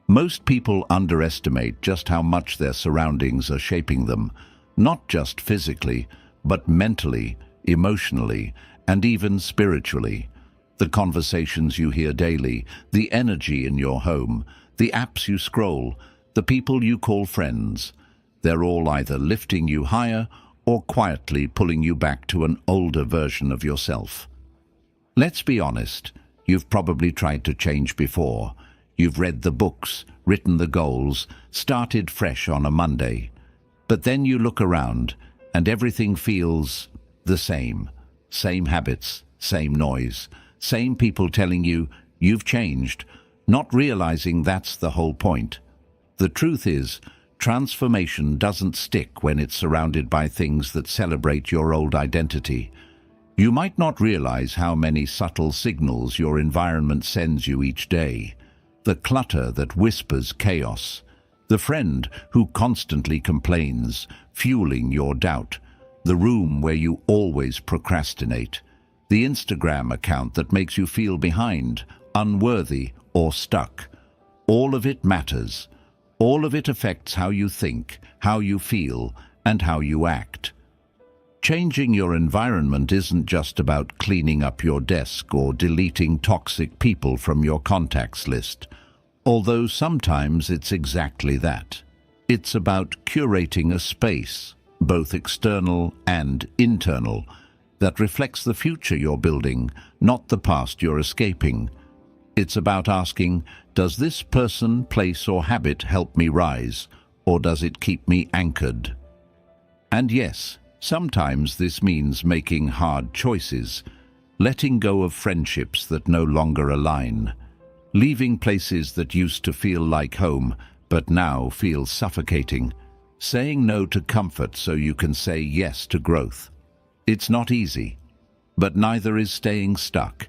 [SPEAKER 1] Most people underestimate just how much their surroundings are shaping them, not just physically, but mentally, emotionally, and even spiritually. The conversations you hear daily, the energy in your home, the apps you scroll, the people you call friends, they're all either lifting you higher or quietly pulling you back to an older version of yourself. Let's be honest, you've probably tried to change before. You've read the books, written the goals, started fresh on a Monday. But then you look around and everything feels the same. Same habits, same noise, same people telling you you've changed, not realizing that's the whole point. The truth is, transformation doesn't stick when it's surrounded by things that celebrate your old identity. You might not realize how many subtle signals your environment sends you each day. The clutter that whispers chaos. The friend who constantly complains, fueling your doubt. The room where you always procrastinate. The Instagram account that makes you feel behind, unworthy, or stuck. All of it matters. All of it affects how you think, how you feel, and how you act. Changing your environment isn't just about cleaning up your desk or deleting toxic people from your contacts list, although sometimes it's exactly that. It's about curating a space, both external and internal, that reflects the future you're building, not the past you're escaping. It's about asking, does this person, place, or habit help me rise, or does it keep me anchored? And yes, sometimes this means making hard choices, letting go of friendships that no longer align, leaving places that used to feel like home but now feel suffocating, saying no to comfort so you can say yes to growth. It's not easy, but neither is staying stuck,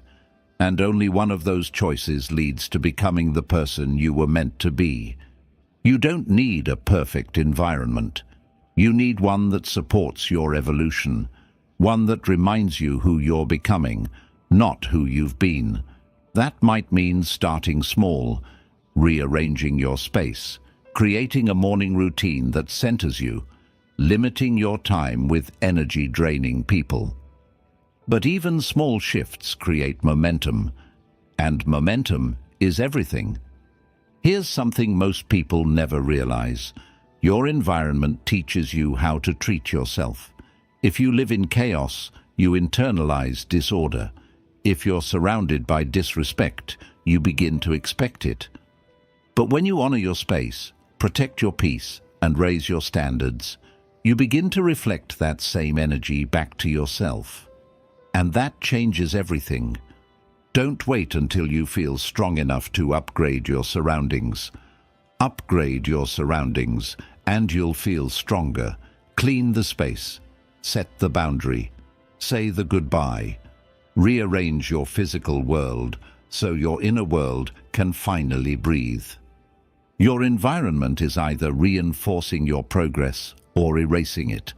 [SPEAKER 1] and only one of those choices leads to becoming the person you were meant to be. You don't need a perfect environment. You need one that supports your evolution, one that reminds you who you're becoming, not who you've been. That might mean starting small, rearranging your space, creating a morning routine that centers you, limiting your time with energy-draining people. But even small shifts create momentum, and momentum is everything. Here's something most people never realize. Your environment teaches you how to treat yourself. If you live in chaos, you internalize disorder. If you're surrounded by disrespect, you begin to expect it. But when you honor your space, protect your peace, and raise your standards, you begin to reflect that same energy back to yourself. And that changes everything. Don't wait until you feel strong enough to upgrade your surroundings. Upgrade your surroundings, and you'll feel stronger. Clean the space. Set the boundary. Say the goodbye. Rearrange your physical world so your inner world can finally breathe. Your environment is either reinforcing your progress or erasing it.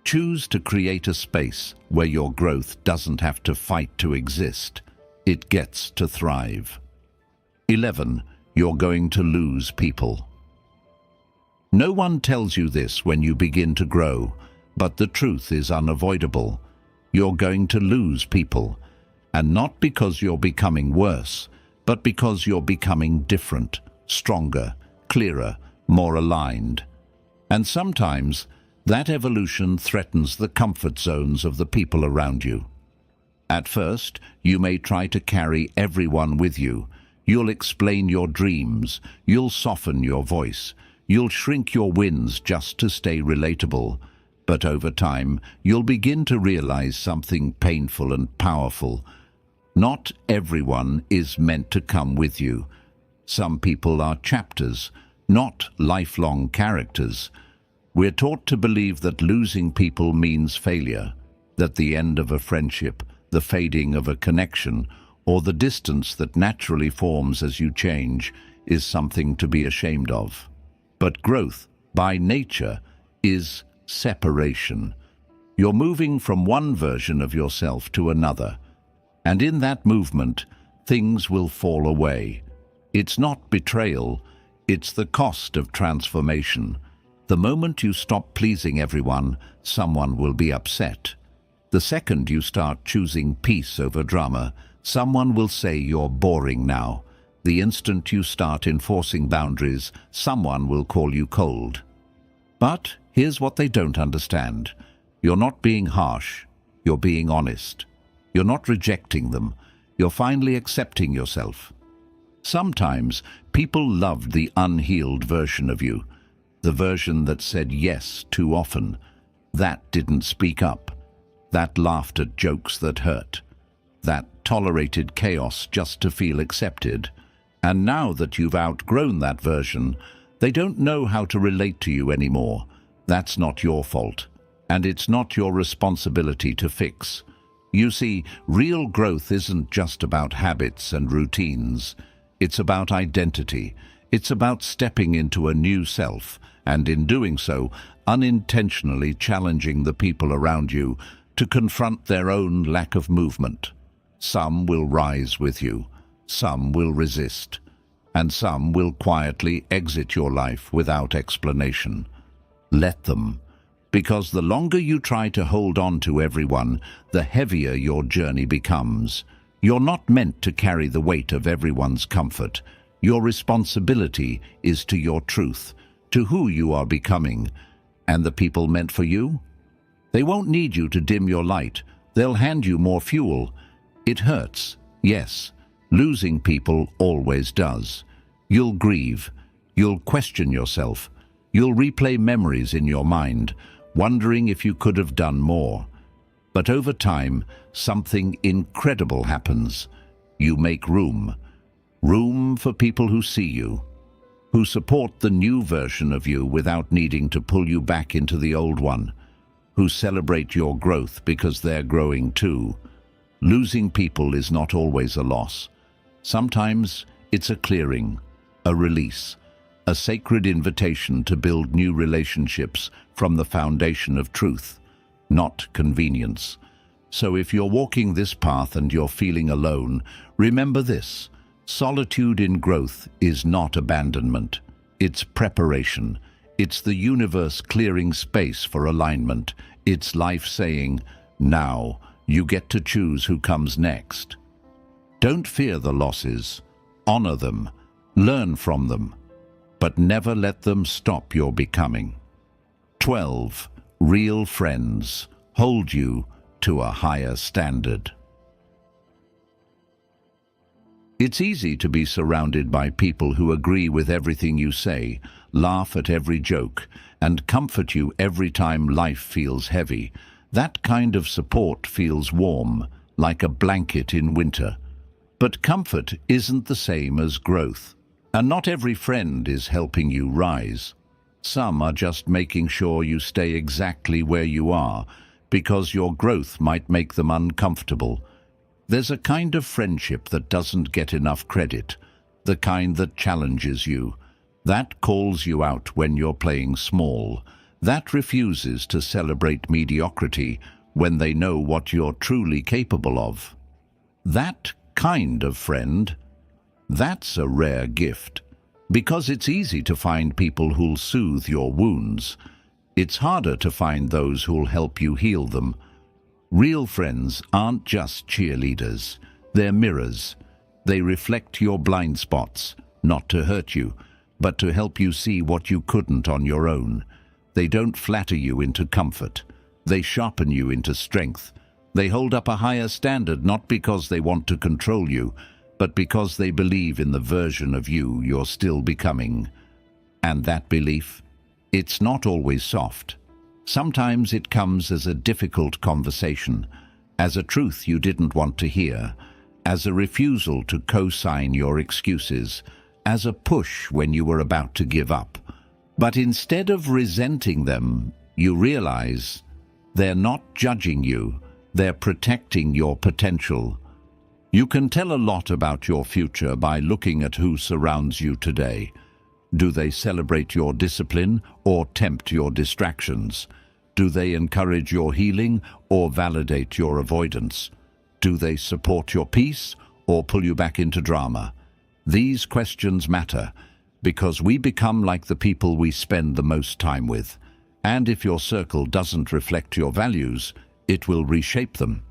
[SPEAKER 1] Choose to create a space where your growth doesn't have to fight to exist. It gets to thrive. 11. You're going to lose people. No one tells you this when you begin to grow, but the truth is unavoidable. You're going to lose people, and not because you're becoming worse, but because you're becoming different, stronger, clearer, more aligned. And sometimes that evolution threatens the comfort zones of the people around you. At first, you may try to carry everyone with you. You'll explain your dreams, you'll soften your voice, you'll shrink your wins just to stay relatable. But over time, you'll begin to realize something painful and powerful. Not everyone is meant to come with you. Some people are chapters, not lifelong characters. We're taught to believe that losing people means failure, that the end of a friendship, the fading of a connection, or the distance that naturally forms as you change is something to be ashamed of. But growth, by nature, is separation. You're moving from one version of yourself to another, and in that movement, things will fall away. It's not betrayal, it's the cost of transformation. The moment you stop pleasing everyone, someone will be upset. The second you start choosing peace over drama, someone will say you're boring now. The instant you start enforcing boundaries, someone will call you cold. But here's what they don't understand. You're not being harsh, you're being honest. You're not rejecting them, you're finally accepting yourself. Sometimes people loved the unhealed version of you, the version that said yes too often, that didn't speak up, that laughed at jokes that hurt, that tolerated chaos just to feel accepted. And now that you've outgrown that version, they don't know how to relate to you anymore. That's not your fault, and it's not your responsibility to fix. You see, real growth isn't just about habits and routines. It's about identity. It's about stepping into a new self, and in doing so, unintentionally challenging the people around you to confront their own lack of movement. Some will rise with you, some will resist, and some will quietly exit your life without explanation. Let them, because the longer you try to hold on to everyone, the heavier your journey becomes. You're not meant to carry the weight of everyone's comfort. Your responsibility is to your truth, to who you are becoming. And the people meant for you? They won't need you to dim your light. They'll hand you more fuel. It hurts, yes. Losing people always does. You'll grieve. You'll question yourself. You'll replay memories in your mind, wondering if you could have done more. But over time, something incredible happens. You make room. Room for people who see you, who support the new version of you without needing to pull you back into the old one, who celebrate your growth because they're growing too. Losing people is not always a loss. Sometimes it's a clearing, a release, a sacred invitation to build new relationships from the foundation of truth, not convenience. So if you're walking this path and you're feeling alone, remember this: solitude in growth is not abandonment. It's preparation. It's the universe clearing space for alignment. It's life saying, now you get to choose who comes next. Don't fear the losses. Honor them. Learn from them, but never let them stop your becoming. 12. Real friends hold you to a higher standard. It's easy to be surrounded by people who agree with everything you say, laugh at every joke, and comfort you every time life feels heavy. That kind of support feels warm, like a blanket in winter. But comfort isn't the same as growth. And not every friend is helping you rise. Some are just making sure you stay exactly where you are, because your growth might make them uncomfortable. There's a kind of friendship that doesn't get enough credit, the kind that challenges you, that calls you out when you're playing small, that refuses to celebrate mediocrity when they know what you're truly capable of. That kind of friend, that's a rare gift, because it's easy to find people who'll soothe your wounds. It's harder to find those who'll help you heal them. Real friends aren't just cheerleaders, they're mirrors. They reflect your blind spots, not to hurt you, but to help you see what you couldn't on your own. They don't flatter you into comfort. They sharpen you into strength. They hold up a higher standard not because they want to control you, but because they believe in the version of you you're still becoming. And that belief, it's not always soft. Sometimes it comes as a difficult conversation, as a truth you didn't want to hear, as a refusal to co-sign your excuses, as a push when you were about to give up. But instead of resenting them, you realize they're not judging you, they're protecting your potential. You can tell a lot about your future by looking at who surrounds you today. Do they celebrate your discipline or tempt your distractions? Do they encourage your healing or validate your avoidance? Do they support your peace or pull you back into drama? These questions matter because we become like the people we spend the most time with. And if your circle doesn't reflect your values, it will reshape them.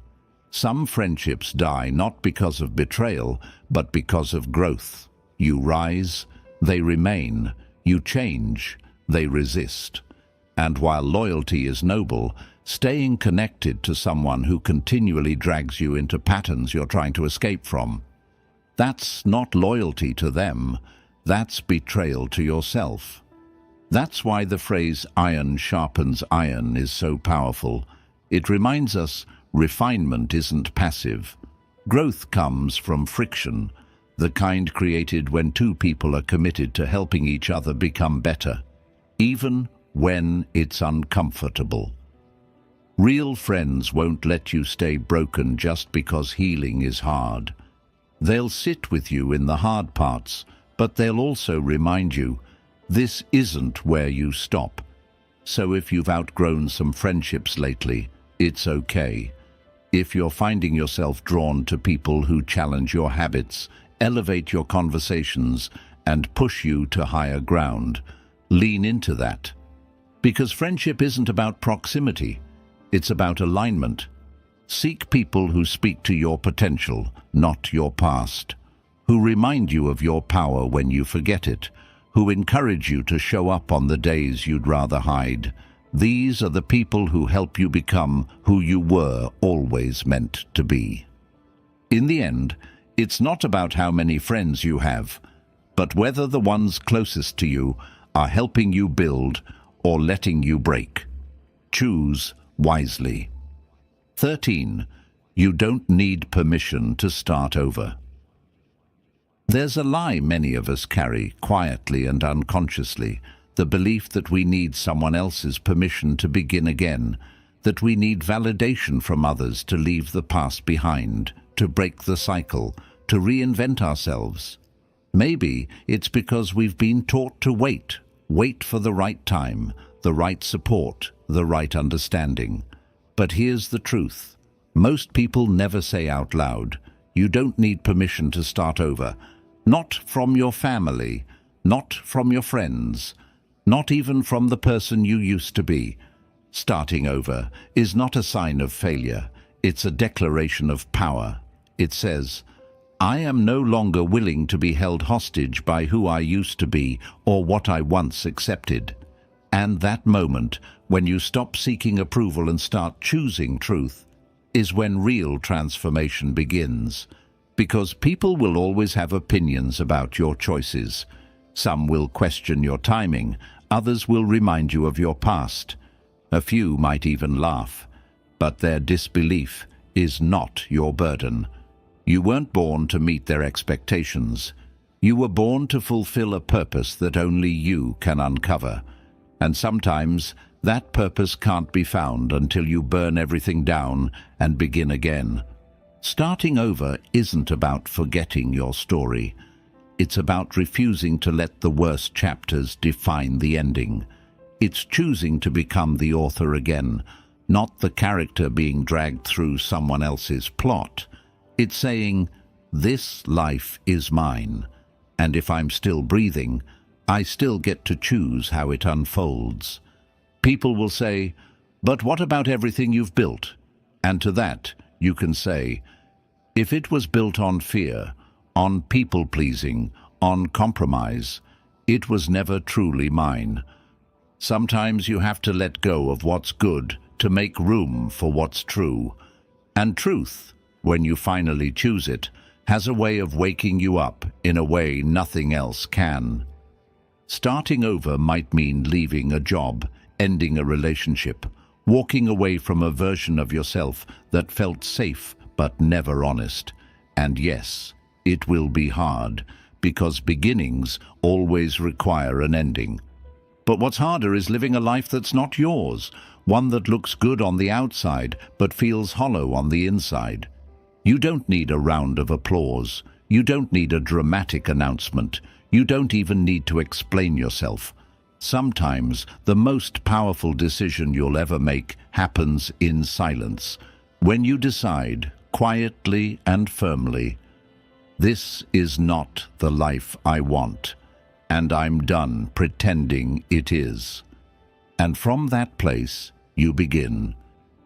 [SPEAKER 1] Some friendships die not because of betrayal, but because of growth. You rise, they remain. You change, they resist. And while loyalty is noble, staying connected to someone who continually drags you into patterns you're trying to escape from, that's not loyalty to them, that's betrayal to yourself. That's why the phrase "iron sharpens iron" is so powerful. It reminds us refinement isn't passive. Growth comes from friction, the kind created when two people are committed to helping each other become better, even when it's uncomfortable. Real friends won't let you stay broken just because healing is hard. They'll sit with you in the hard parts, but they'll also remind you, this isn't where you stop. So if you've outgrown some friendships lately, it's okay. If you're finding yourself drawn to people who challenge your habits, elevate your conversations, and push you to higher ground, lean into that. Because friendship isn't about proximity, it's about alignment. Seek people who speak to your potential, not your past, who remind you of your power when you forget it, who encourage you to show up on the days you'd rather hide. These are the people who help you become who you were always meant to be. In the end, it's not about how many friends you have, but whether the ones closest to you are helping you build or letting you break. Choose wisely. 13. You don't need permission to start over. There's a lie many of us carry, quietly and unconsciously, the belief that we need someone else's permission to begin again, that we need validation from others to leave the past behind, to break the cycle, to reinvent ourselves. Maybe it's because we've been taught to wait for the right time, the right support, the right understanding. But here's the truth. Most people never say out loud, you don't need permission to start over. Not from your family, not from your friends, not even from the person you used to be. Starting over is not a sign of failure. It's a declaration of power. It says, I am no longer willing to be held hostage by who I used to be or what I once accepted. And that moment, when you stop seeking approval and start choosing truth, is when real transformation begins. Because people will always have opinions about your choices. Some will question your timing, others will remind you of your past. A few might even laugh, but their disbelief is not your burden. You weren't born to meet their expectations. You were born to fulfill a purpose that only you can uncover. And sometimes that purpose can't be found until you burn everything down and begin again. Starting over isn't about forgetting your story. It's about refusing to let the worst chapters define the ending. It's choosing to become the author again, not the character being dragged through someone else's plot. It's saying, this life is mine, and if I'm still breathing, I still get to choose how it unfolds. People will say, but what about everything you've built? And to that, you can say, if it was built on fear, on people-pleasing, on compromise, it was never truly mine. Sometimes you have to let go of what's good to make room for what's true. And truth, when you finally choose it, has a way of waking you up in a way nothing else can. Starting over might mean leaving a job, ending a relationship, walking away from a version of yourself that felt safe but never honest. And yes, it will be hard, because beginnings always require an ending. But what's harder is living a life that's not yours, one that looks good on the outside but feels hollow on the inside. You don't need a round of applause. You don't need a dramatic announcement. You don't even need to explain yourself. Sometimes the most powerful decision you'll ever make happens in silence, when you decide, quietly and firmly, this is not the life I want, and I'm done pretending it is. And from that place, you begin.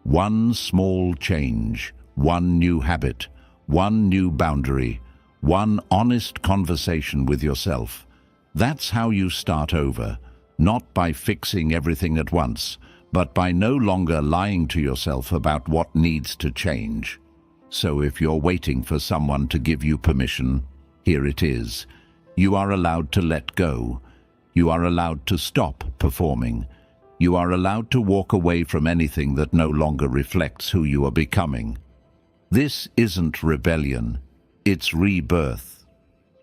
[SPEAKER 1] One small change, one new habit, one new boundary, one honest conversation with yourself. That's how you start over, not by fixing everything at once, but by no longer lying to yourself about what needs to change. So if you're waiting for someone to give you permission, here it is. You are allowed to let go. You are allowed to stop performing. You are allowed to walk away from anything that no longer reflects who you are becoming. This isn't rebellion, it's rebirth.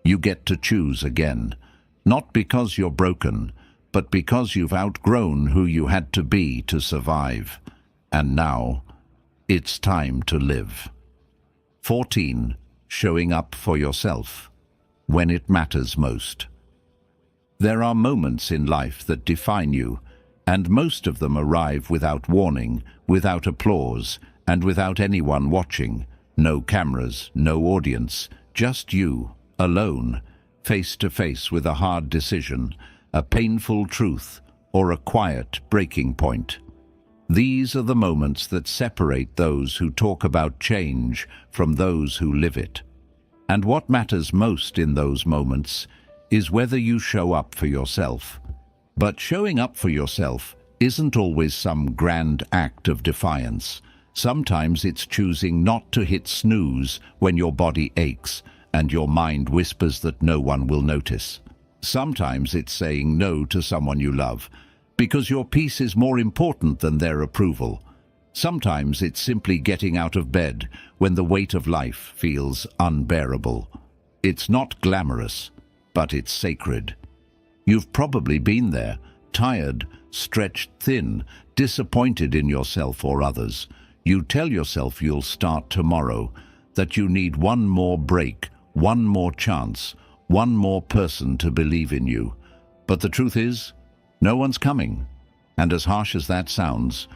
[SPEAKER 1] You get to choose again, not because you're broken, but because you've outgrown who you had to be to survive. And now, it's time to live. 14. Showing up for yourself when it matters most. There are moments in life that define you, and most of them arrive without warning, without applause, and without anyone watching. No cameras, no audience, just you, alone, face to face with a hard decision, a painful truth, or a quiet breaking point. These are the moments that separate those who talk about change from those who live it. And what matters most in those moments is whether you show up for yourself. But showing up for yourself isn't always some grand act of defiance. Sometimes it's choosing not to hit snooze when your body aches and your mind whispers that no one will notice. Sometimes it's saying no to someone you love, because your peace is more important than their approval. Sometimes it's simply getting out of bed when the weight of life feels unbearable. It's not glamorous, but it's sacred. You've probably been there, tired, stretched thin, disappointed in yourself or others. You tell yourself you'll start tomorrow, that you need one more break, one more chance, one more person to believe in you. But the truth is, no one's coming. And as harsh as that sounds,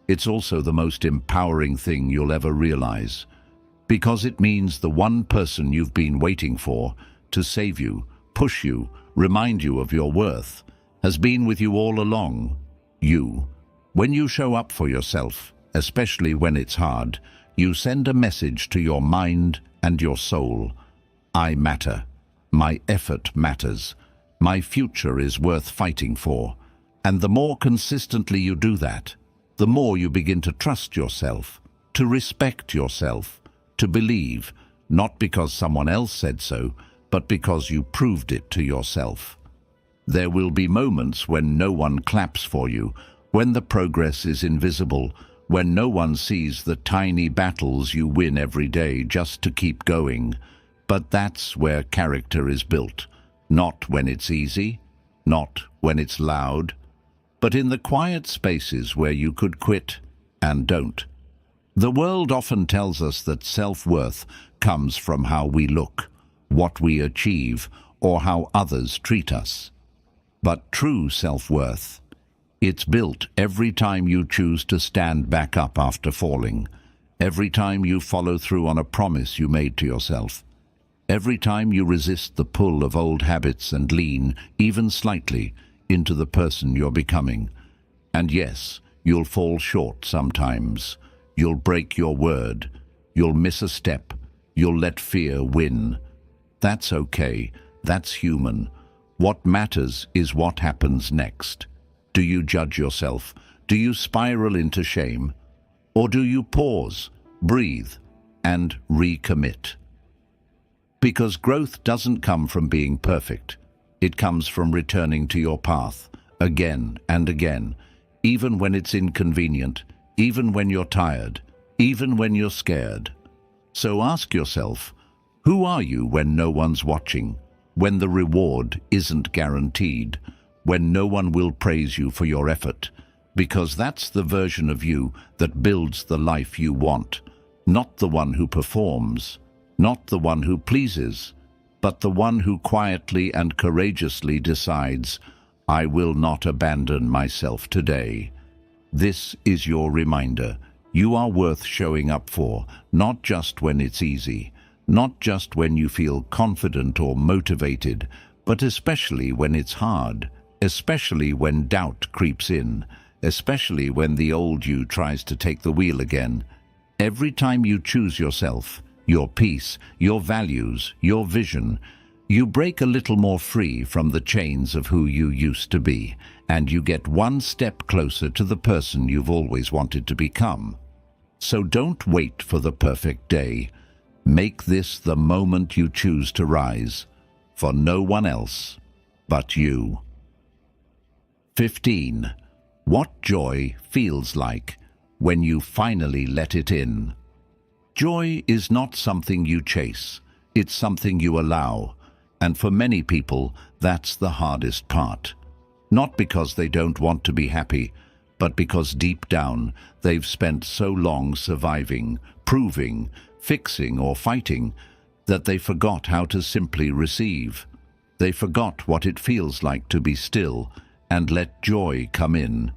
[SPEAKER 1] it's also the most empowering thing you'll ever realize. Because it means the one person you've been waiting for to save you, push you, remind you of your worth, has been with you all along. You. When you show up for yourself, especially when it's hard, you send a message to your mind and your soul. I matter. My effort matters. My future is worth fighting for. And the more consistently you do that, the more you begin to trust yourself, to respect yourself, to believe, not because someone else said so, but because you proved it to yourself. There will be moments when no one claps for you, when the progress is invisible, when no one sees the tiny battles you win every day just to keep going. But that's where character is built, not when it's easy, not when it's loud, but in the quiet spaces where you could quit and don't. The world often tells us that self-worth comes from how we look, what we achieve, or how others treat us. But true self-worth, it's built every time you choose to stand back up after falling, every time you follow through on a promise you made to yourself, every time you resist the pull of old habits and lean, even slightly, into the person you're becoming. And yes, you'll fall short sometimes. You'll break your word. You'll miss a step. You'll let fear win. That's okay. That's human. What matters is what happens next. Do you judge yourself? Do you spiral into shame? Or do you pause, breathe, and recommit? Because growth doesn't come from being perfect. It comes from returning to your path, again and again, even when it's inconvenient, even when you're tired, even when you're scared. So ask yourself, who are you when no one's watching, when the reward isn't guaranteed, when no one will praise you for your effort? Because that's the version of you that builds the life you want, not the one who performs, not the one who pleases, but the one who quietly and courageously decides, I will not abandon myself today. This is your reminder. You are worth showing up for, not just when it's easy, not just when you feel confident or motivated, but especially when it's hard, especially when doubt creeps in, especially when the old you tries to take the wheel again. Every time you choose yourself, your peace, your values, your vision, you break a little more free from the chains of who you used to be, and you get one step closer to the person you've always wanted to become. So don't wait for the perfect day. Make this the moment you choose to rise, for no one else but you. 15. What joy feels like when you finally let it in. Joy is not something you chase, it's something you allow, and for many people, that's the hardest part. Not because they don't want to be happy, but because deep down, they've spent so long surviving, proving, fixing or fighting, that they forgot how to simply receive. They forgot what it feels like to be still and let joy come in.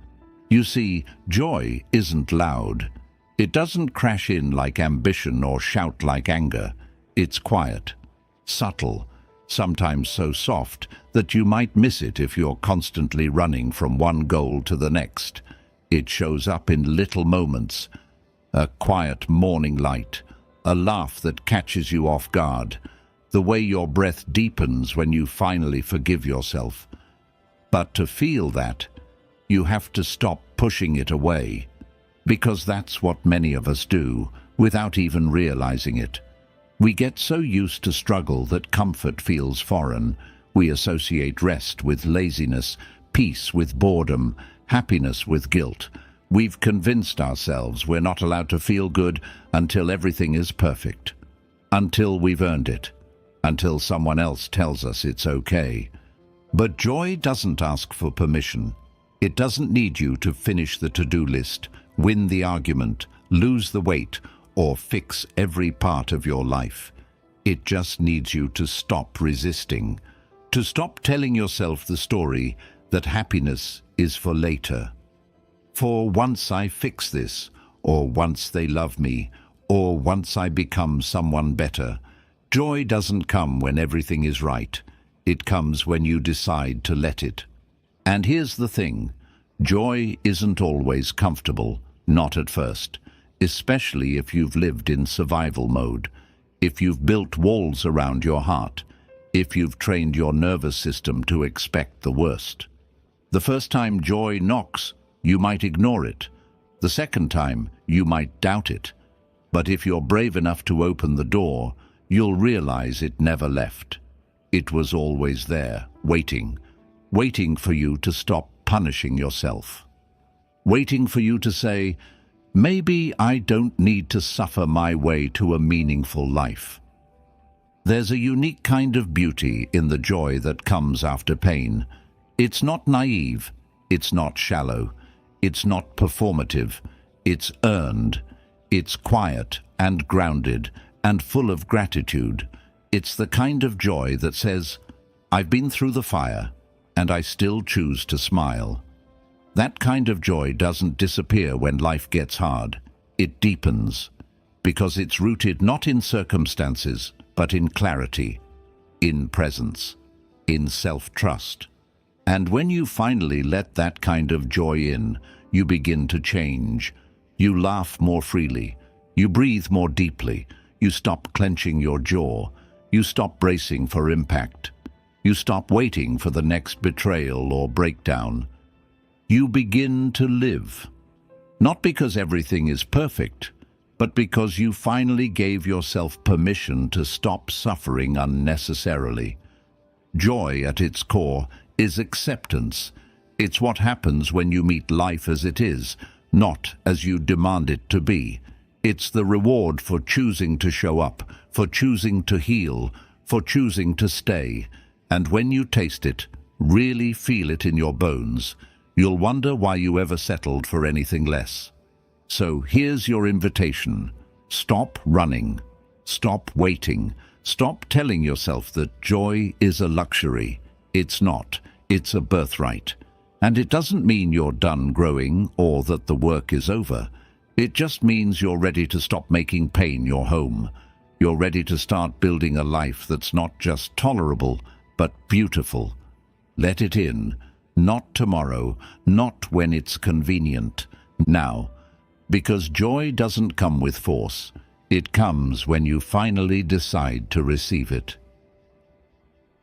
[SPEAKER 1] You see, joy isn't loud. It doesn't crash in like ambition or shout like anger. It's quiet, subtle, sometimes so soft that you might miss it if you're constantly running from one goal to the next. It shows up in little moments, a quiet morning light, a laugh that catches you off guard, the way your breath deepens when you finally forgive yourself. But to feel that, you have to stop pushing it away. Because that's what many of us do, without even realizing it. We get so used to struggle that comfort feels foreign. We associate rest with laziness, peace with boredom, happiness with guilt. We've convinced ourselves we're not allowed to feel good until everything is perfect. Until we've earned it. Until someone else tells us it's okay. But joy doesn't ask for permission. It doesn't need you to finish the to-do list, win the argument, lose the weight, or fix every part of your life. It just needs you to stop resisting, to stop telling yourself the story that happiness is for later. For once I fix this, or once they love me, or once I become someone better. Joy doesn't come when everything is right. It comes when you decide to let it. And here's the thing, joy isn't always comfortable. Not at first, especially if you've lived in survival mode. if you've built walls around your heart, if you've trained your nervous system to expect the worst. The first time joy knocks, you might ignore it. The second time, you might doubt it. But if you're brave enough to open the door, you'll realize it never left. It was always there, waiting for you to stop punishing yourself. Waiting for you to say, maybe I don't need to suffer my way to a meaningful life. There's a unique kind of beauty in the joy that comes after pain. It's not naive, it's not shallow, it's not performative, it's earned, it's quiet and grounded and full of gratitude. It's the kind of joy that says, I've been through the fire, and I still choose to smile. That kind of joy doesn't disappear when life gets hard. It deepens, because it's rooted not in circumstances, but in clarity, in presence, in self-trust. And when you finally let that kind of joy in, you begin to change. You laugh more freely, you breathe more deeply, you stop clenching your jaw, you stop bracing for impact, you stop waiting for the next betrayal or breakdown. You begin to live, not because everything is perfect, but because you finally gave yourself permission to stop suffering unnecessarily. Joy, at its core, is acceptance. It's what happens when you meet life as it is, not as you demand it to be. It's the reward for choosing to show up, for choosing to heal, for choosing to stay. And when you taste it, really feel it in your bones, you'll wonder why you ever settled for anything less. So here's your invitation. Stop running. Stop waiting. Stop telling yourself that joy is a luxury. It's not. It's a birthright. And it doesn't mean you're done growing or that the work is over. It just means you're ready to stop making pain your home. You're ready to start building a life that's not just tolerable, but beautiful. Let it in. Not tomorrow, not when it's convenient. Now. Because joy doesn't come with force. It comes when you finally decide to receive it.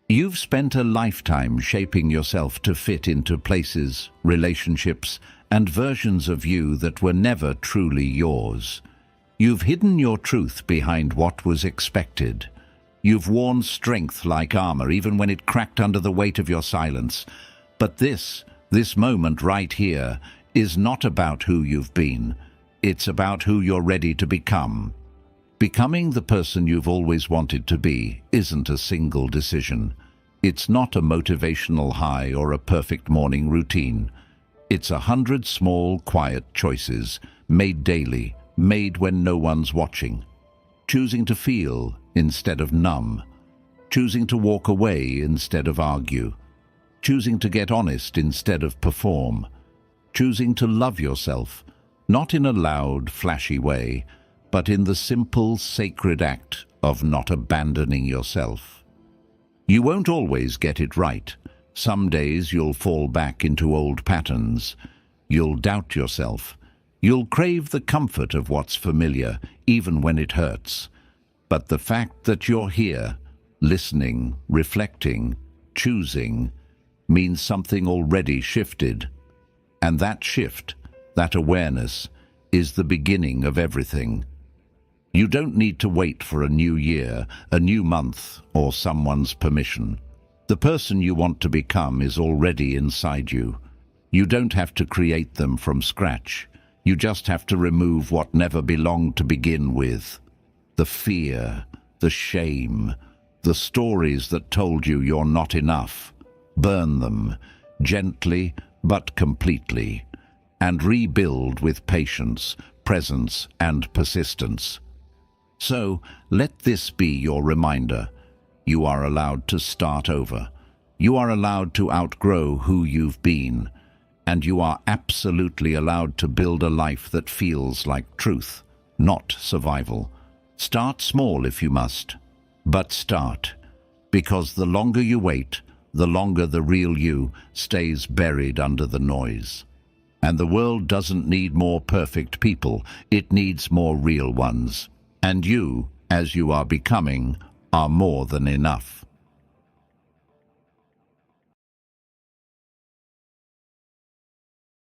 [SPEAKER 1] You've spent a lifetime shaping yourself to fit into places, relationships, and versions of you that were never truly yours. You've hidden your truth behind what was expected. You've worn strength like armor, even when it cracked under the weight of your silence. But this moment right here is not about who you've been. It's about who you're ready to become. Becoming the person you've always wanted to be isn't a single decision. It's not a motivational high or a perfect morning routine. It's 100 small, quiet choices, made daily, made when no one's watching. Choosing to feel instead of numb. Choosing to walk away instead of argue. Choosing to get honest instead of perform. Choosing to love yourself, not in a loud, flashy way, but in the simple, sacred act of not abandoning yourself. You won't always get it right. Some days you'll fall back into old patterns. You'll doubt yourself. You'll crave the comfort of what's familiar, even when it hurts. But the fact that you're here, listening, reflecting, choosing, means something already shifted. And that shift, that awareness, is the beginning of everything. You don't need to wait for a new year, a new month, or someone's permission. The person you want to become is already inside you. You don't have to create them from scratch. You just have to remove what never belonged to begin with. The fear, the shame, the stories that told you you're not enough. Burn them, gently but completely, and rebuild with patience, presence, and persistence. So, let this be your reminder. You are allowed to start over. You are allowed to outgrow who you've been. And you are absolutely allowed to build a life that feels like truth, not survival. Start small if you must, but start. Because the longer you wait, the longer the real you stays buried under the noise. And the world doesn't need more perfect people, it needs more real ones. And you, as you are becoming are more than enough.